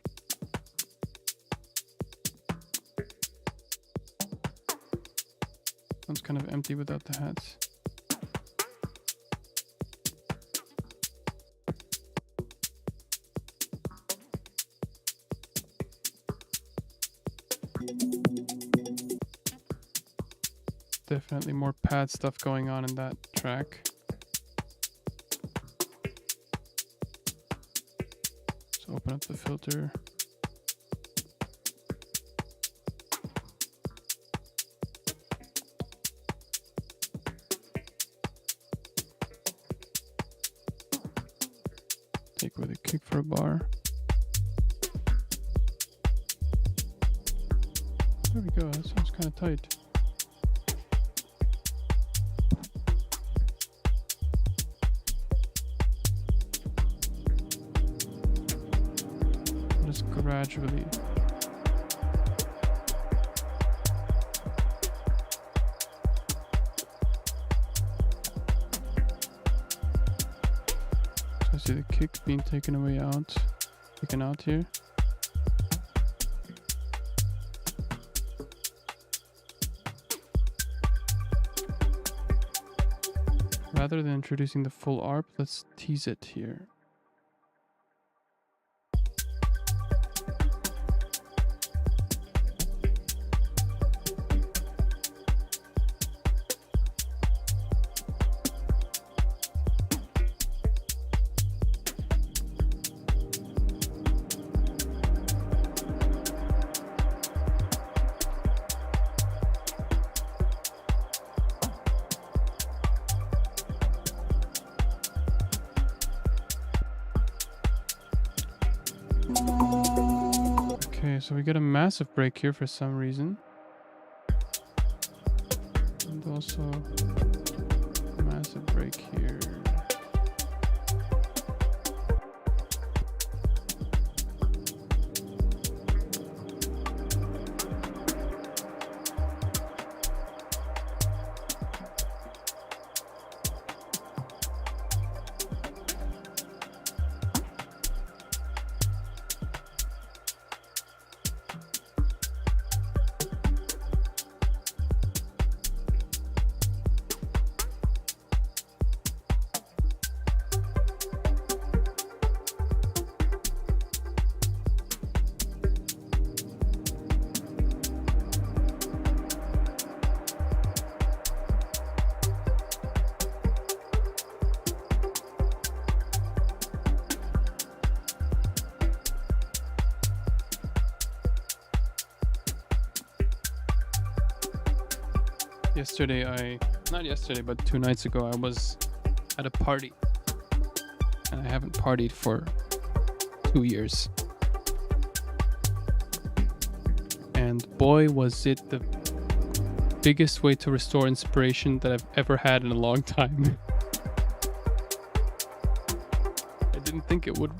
One's kind of empty without the hats. Definitely more pad stuff going on in that track. Open up the filter. Take away the kick for a bar. There we go, that sounds kind of tight. Gradually. see the kick being taken out here. Rather than introducing the full ARP, let's tease it here. Okay, so we get a massive break here for some reason. And also a massive break here. Not yesterday, but 2 nights ago, I was at a party. And I haven't partied for 2 years. And boy, was it the biggest way to restore inspiration that I've ever had in a long time. I didn't think it would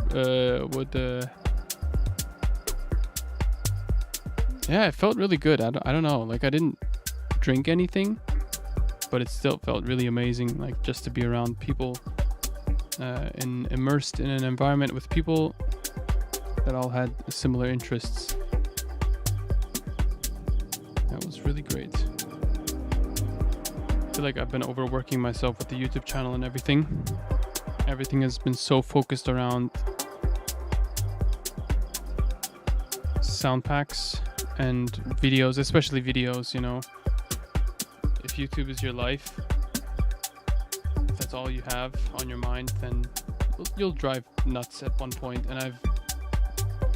yeah, it felt really good. I don't know, like I didn't drink anything, but it still felt really amazing, like just to be around people and immersed in an environment with people that all had similar interests. That was really great. I feel like I've been overworking myself with the YouTube channel and everything. Everything has been so focused around sound packs and videos, especially videos, you know. If YouTube is your life, if that's all you have on your mind, then you'll drive nuts at one point. And I've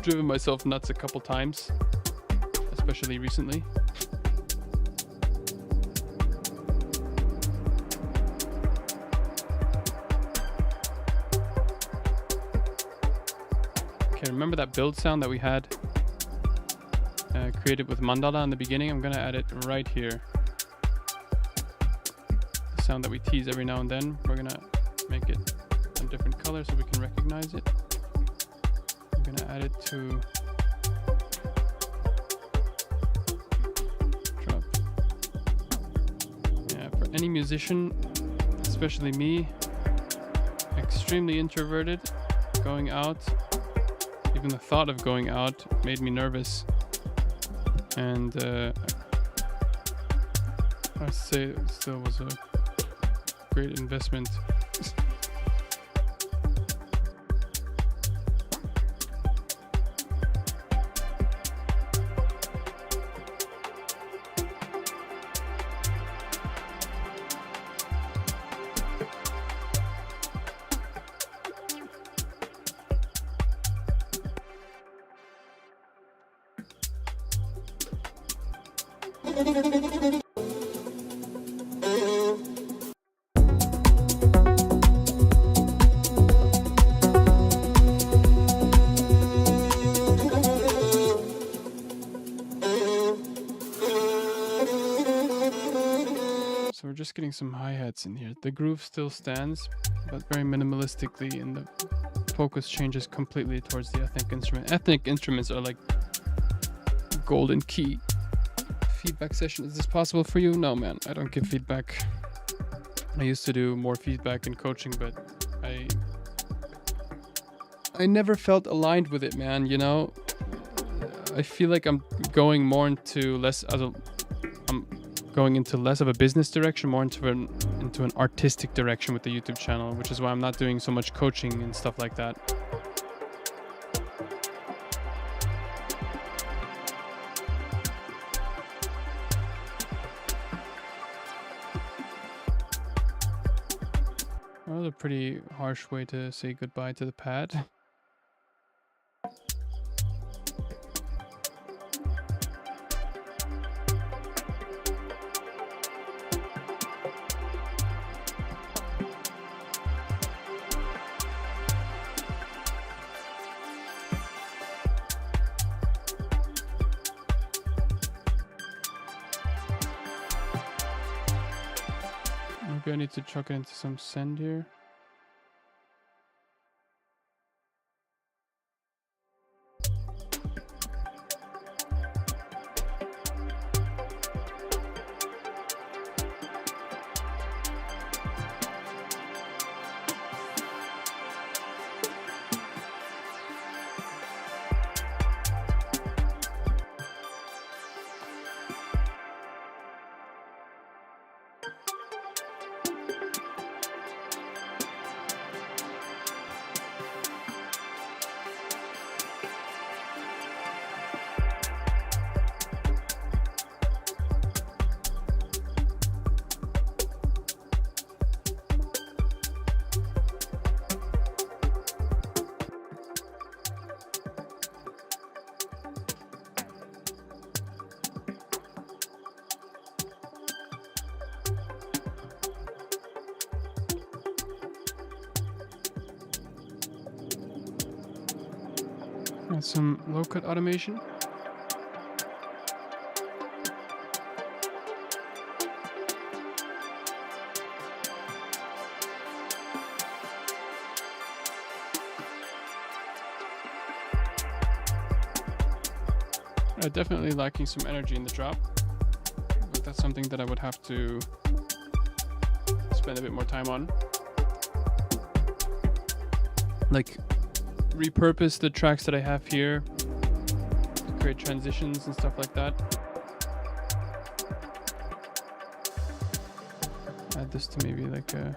driven myself nuts a couple times, especially recently. Okay, remember that build sound that we had created with Mandala in the beginning? I'm gonna add it right here. Sound that we tease every now and then, we're gonna make it a different color so we can recognize it. I'm gonna add it to drop. Yeah, for any musician, especially me, extremely introverted, going out, even the thought of going out made me nervous. And I say it still was a great investment. So we're just getting some hi-hats in here. The groove still stands, but very minimalistically, and the focus changes completely towards the ethnic instrument. Ethnic instruments are like golden key. Feedback session, is this possible for you? No, man, I don't give feedback. I used to do more feedback in coaching, but I I never felt aligned with it, man. You know, I feel like I'm going more into less. I'm going into less of a business direction, more into an artistic direction with the YouTube channel, which is why I'm not doing so much coaching and stuff like that. That was a pretty harsh way to say goodbye to the pad. Maybe I need to chuck it into some send here. Add some low cut automation. Definitely lacking some energy in the drop, but that's something that I would have to spend a bit more time on. Like, repurpose the tracks that I have here to create transitions and stuff like that. Add this to maybe like a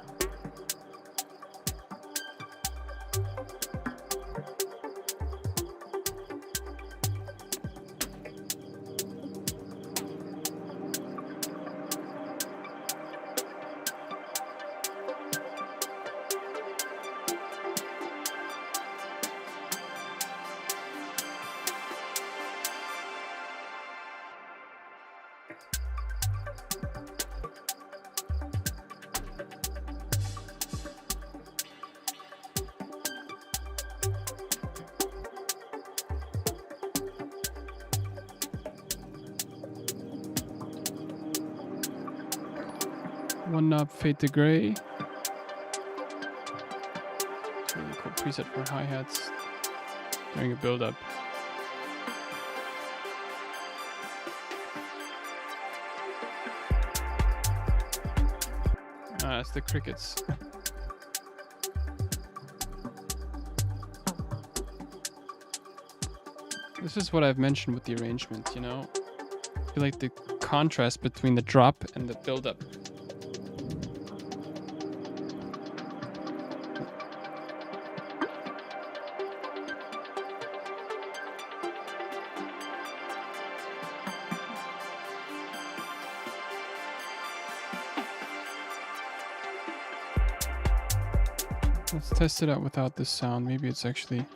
one knob fade to gray. It's a really cool preset for hi-hats during a build-up. Ah, it's the crickets. This is what I've mentioned with the arrangement, you know? I feel like the contrast between the drop and the build-up. Let's test it out without this sound. Maybe it's actually...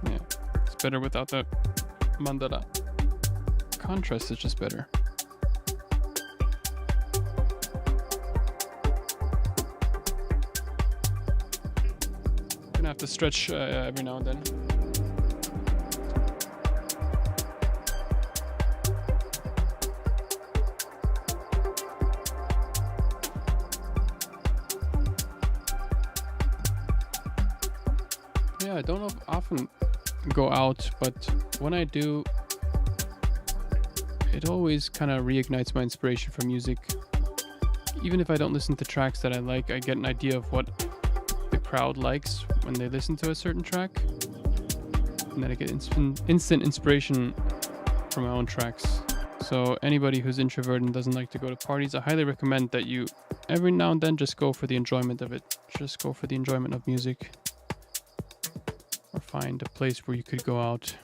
Yeah, it's better without that mandala. Contrast is just better. Have to stretch every now and then. Yeah, I don't often go out, but when I do, it always kind of reignites my inspiration for music. Even if I don't listen to tracks that I like, I get an idea of what the crowd likes when they listen to a certain track. And then I get instant inspiration from my own tracks. So anybody who's introverted and doesn't like to go to parties, I highly recommend that you every now and then just go for the enjoyment of it. Just go for the enjoyment of music. Or find a place where you could go out.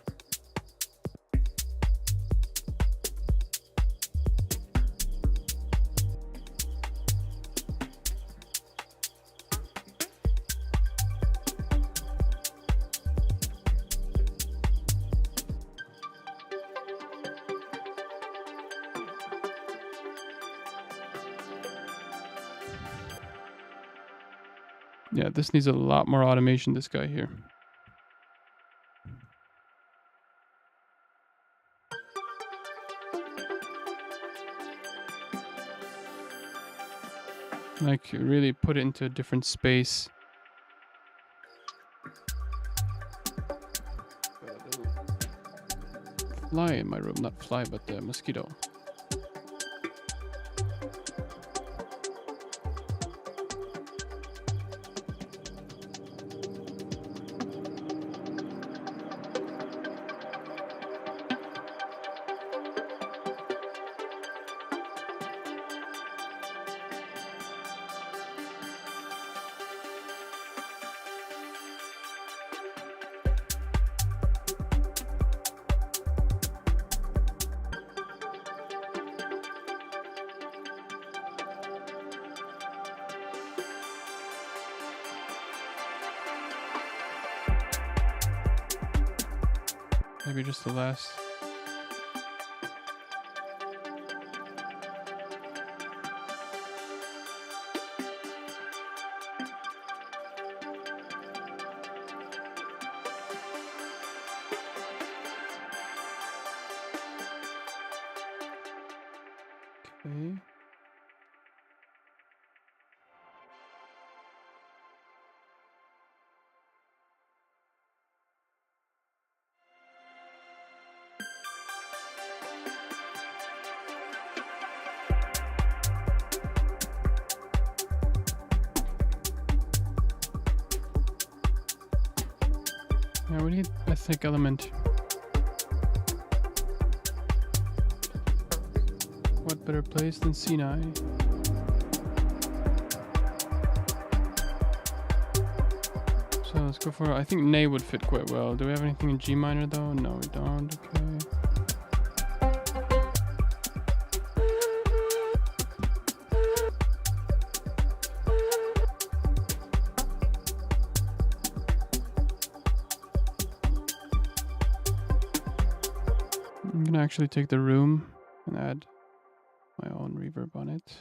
Yeah, this needs a lot more automation, this guy here. Like, really put it into a different space. Fly in my room, not fly, but the mosquito. Maybe just the last. Okay. Yeah, we need a thick element. What better place than Sinai? So let's go for, I think Nay would fit quite well. Do we have anything in G minor though? No, we don't. Okay. I'm gonna actually take the room and add my own reverb on it.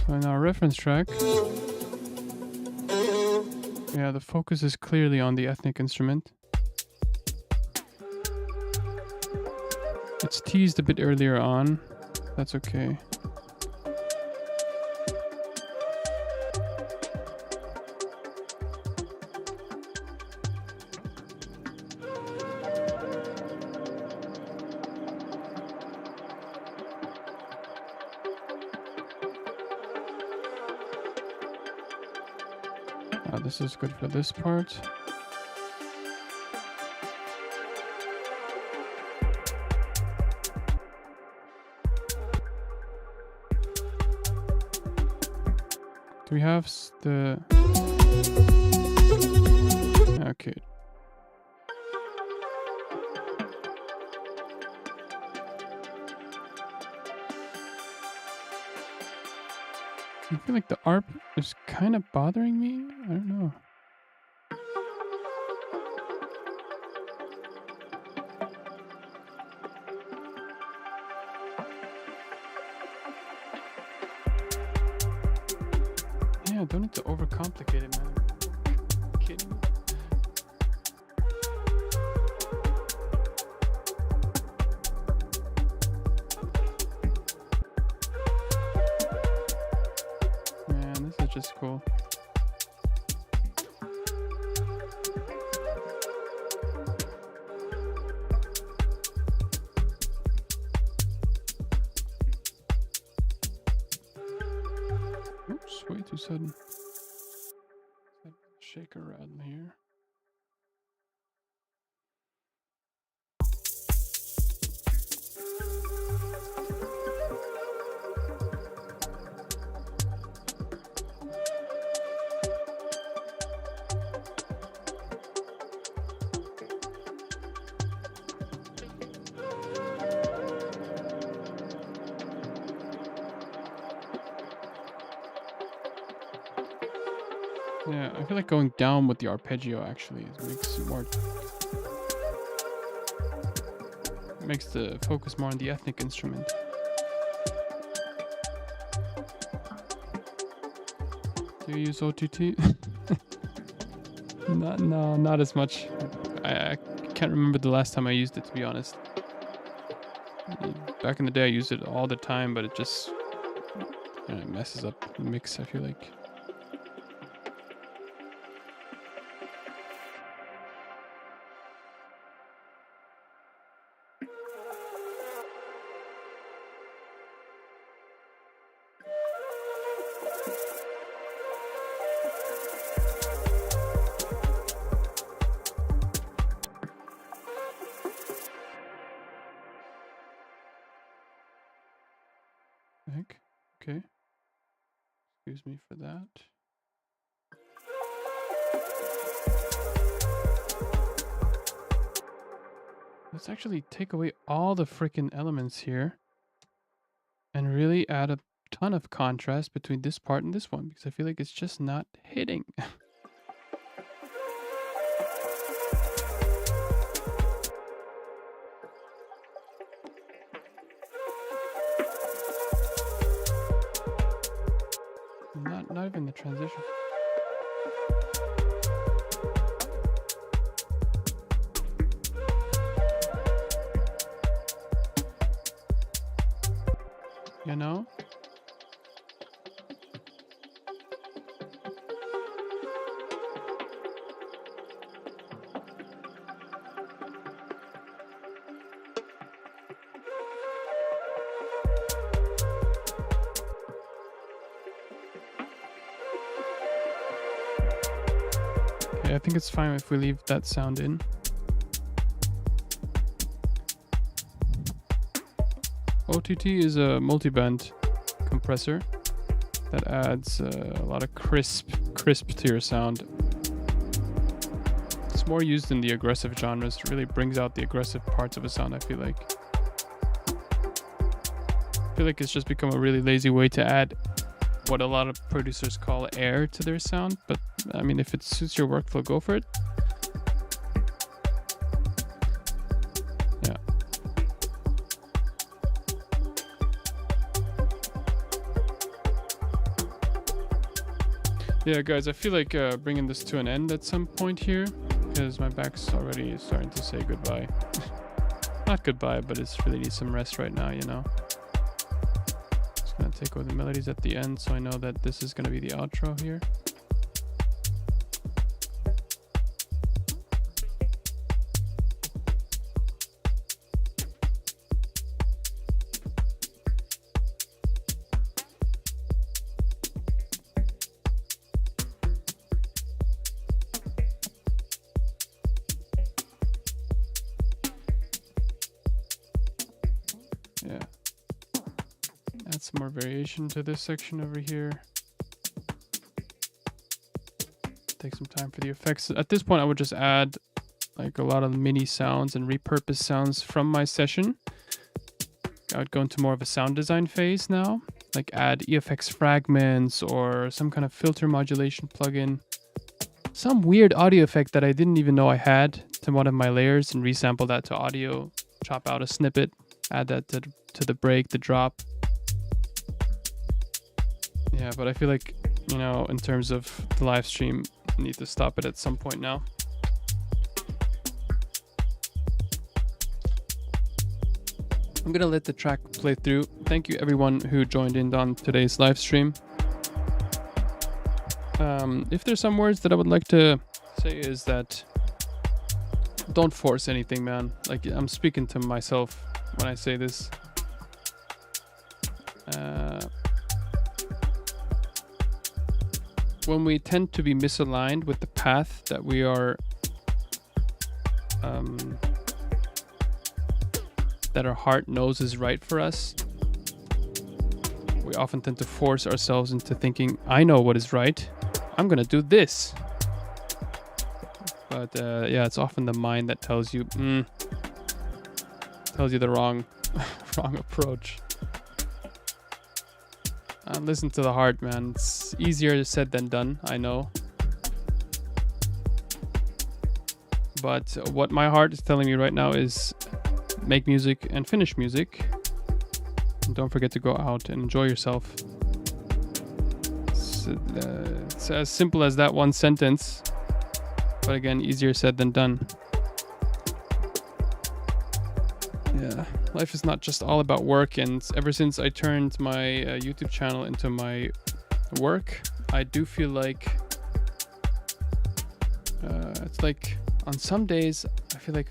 So in our reference track, yeah, the focus is clearly on the ethnic instrument. It's teased a bit earlier on. That's okay. This is good for this part. Do we have the... Okay. I feel like the ARP is kind of bothering me. I don't know. Yeah, don't need to overcomplicate it, man. which is cool. Oops, way too sudden. Shaker rattle here. Yeah, I feel like going down with the arpeggio actually makes it more. Makes the focus more on the ethnic instrument. Do you use OTT? Not as much. I can't remember the last time I used it, to be honest. Back in the day, I used it all the time, but it just it messes up the mix, I feel like. Okay. Excuse me for that. Let's actually take away all the freaking elements here and really add a ton of contrast between this part and this one, because I feel like it's just not hitting. Not even the transition. You know? Okay, I think it's fine if we leave that sound in. OTT is a multiband compressor that adds a lot of crisp to your sound. It's more used in the aggressive genres. It really brings out the aggressive parts of a sound, I feel like. I feel like it's just become a really lazy way to add what a lot of producers call air to their sound, but I mean, if it suits your workflow, go for it. Yeah. Yeah, guys, I feel like bringing this to an end at some point here, because my back's already starting to say goodbye. Not goodbye, but it's really needs some rest right now, you know. Just gonna take away the melodies at the end, so I know that this is gonna be the outro here. Yeah. Add some more variation to this section over here. Take some time for the effects. At this point, I would just add like a lot of MIDI sounds and repurpose sounds from my session. I would go into more of a sound design phase now, like add EFX fragments or some kind of filter modulation plugin. Some weird audio effect that I didn't even know I had to one of my layers and resample that to audio, chop out a snippet, add that to the break, the drop. Yeah, but I feel like, you know, in terms of the live stream, I need to stop it at some point now. I'm gonna let the track play through. Thank you everyone who joined in on today's live stream. If there's some words that I would like to say is that don't force anything, man. Like, I'm speaking to myself when I say this. When we tend to be misaligned with the path that we are, that our heart knows is right for us, we often tend to force ourselves into thinking, I know what is right, I'm gonna do this. But yeah, it's often the mind that tells you the wrong approach. Listen to the heart, man. It's easier said than done, I know. But what my heart is telling me right now is make music and finish music. And don't forget to go out and enjoy yourself. It's as simple as that one sentence. But again, easier said than done. Yeah, life is not just all about work, and ever since I turned my YouTube channel into my work, I do feel like it's like on some days I feel like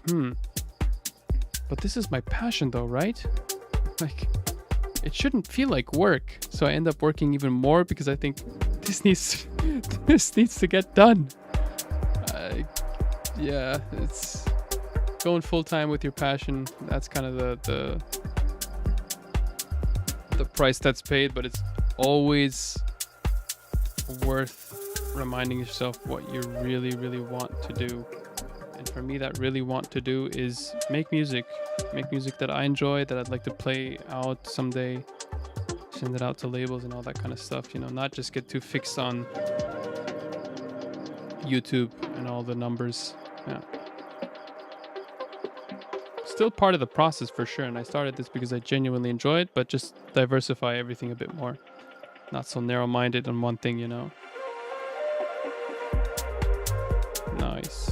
but this is my passion though, right? Like, it shouldn't feel like work, so I end up working even more because I think this needs to get done. Yeah, it's going full time with your passion. That's kind of the price that's paid, but it's always worth reminding yourself what you really, really want to do. And for me, that really want to do is make music that I enjoy, that I'd like to play out someday, send it out to labels and all that kind of stuff, you know, not just get too fixed on YouTube and all the numbers. Yeah, still part of the process for sure, and I started this because I genuinely enjoy it, but just diversify everything a bit more, not so narrow-minded on one thing, you know. Nice.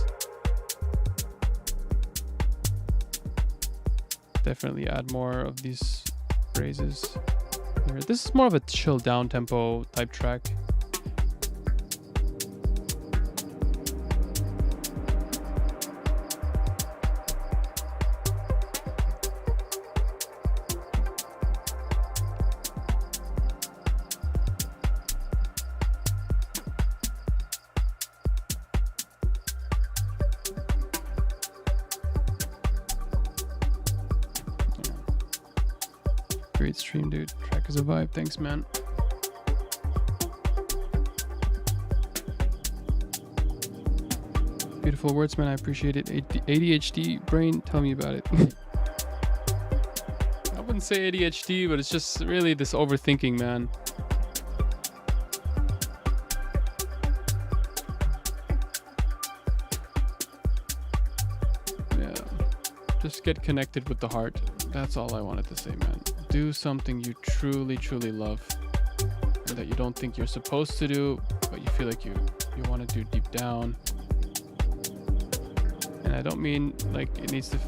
Definitely add more of these phrases here. This is more of a chill down tempo type track. Great stream, dude. Track is a vibe. Thanks, man. Beautiful words, man. I appreciate it. ADHD brain, tell me about it. I wouldn't say ADHD, but it's just really this overthinking, man. Yeah. Just get connected with the heart. That's all I wanted to say, man. Do something you truly, truly love, and that you don't think you're supposed to do, but you feel like you want to do deep down. And I don't mean like it needs to,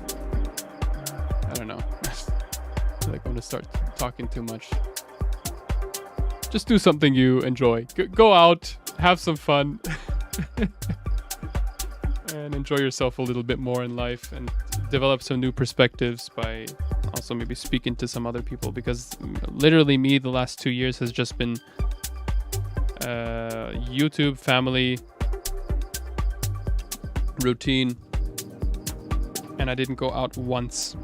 I don't know. I feel like I'm going to start talking too much. Just do something you enjoy. Go out, have some fun, and enjoy yourself a little bit more in life, and develop some new perspectives by also maybe speaking to some other people, because literally me the last 2 years has just been YouTube, family, routine, and I didn't go out once.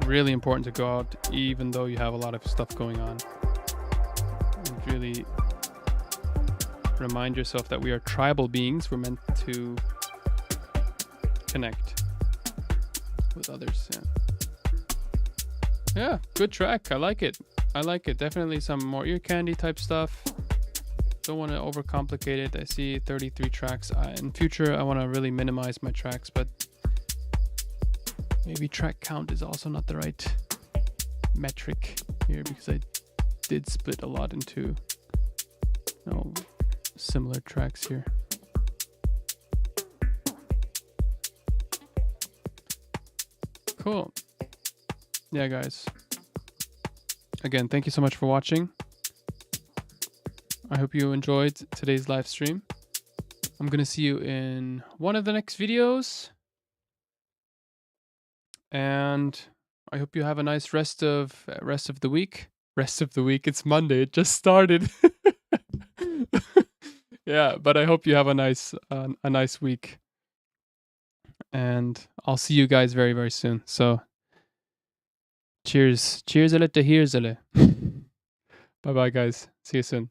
Really important to go out even though you have a lot of stuff going on, and really remind yourself that we are tribal beings. We're meant to connect with others. Yeah, good track. I like it. Definitely some more ear candy type stuff. Don't want to overcomplicate it. I see 33 tracks. In future, I want to really minimize my tracks, but maybe track count is also not the right metric here, because I did split a lot into similar tracks here. Cool. Yeah, guys. Again, thank you so much for watching. I hope you enjoyed today's live stream. I'm gonna see you in one of the next videos, and I hope you have a nice rest of the week. Rest of the week. It's Monday. It just started. Yeah, but I hope you have a nice week, and I'll see you guys very, very soon. So, cheers, cheers, alle, here's alle. Bye, bye, guys. See you soon.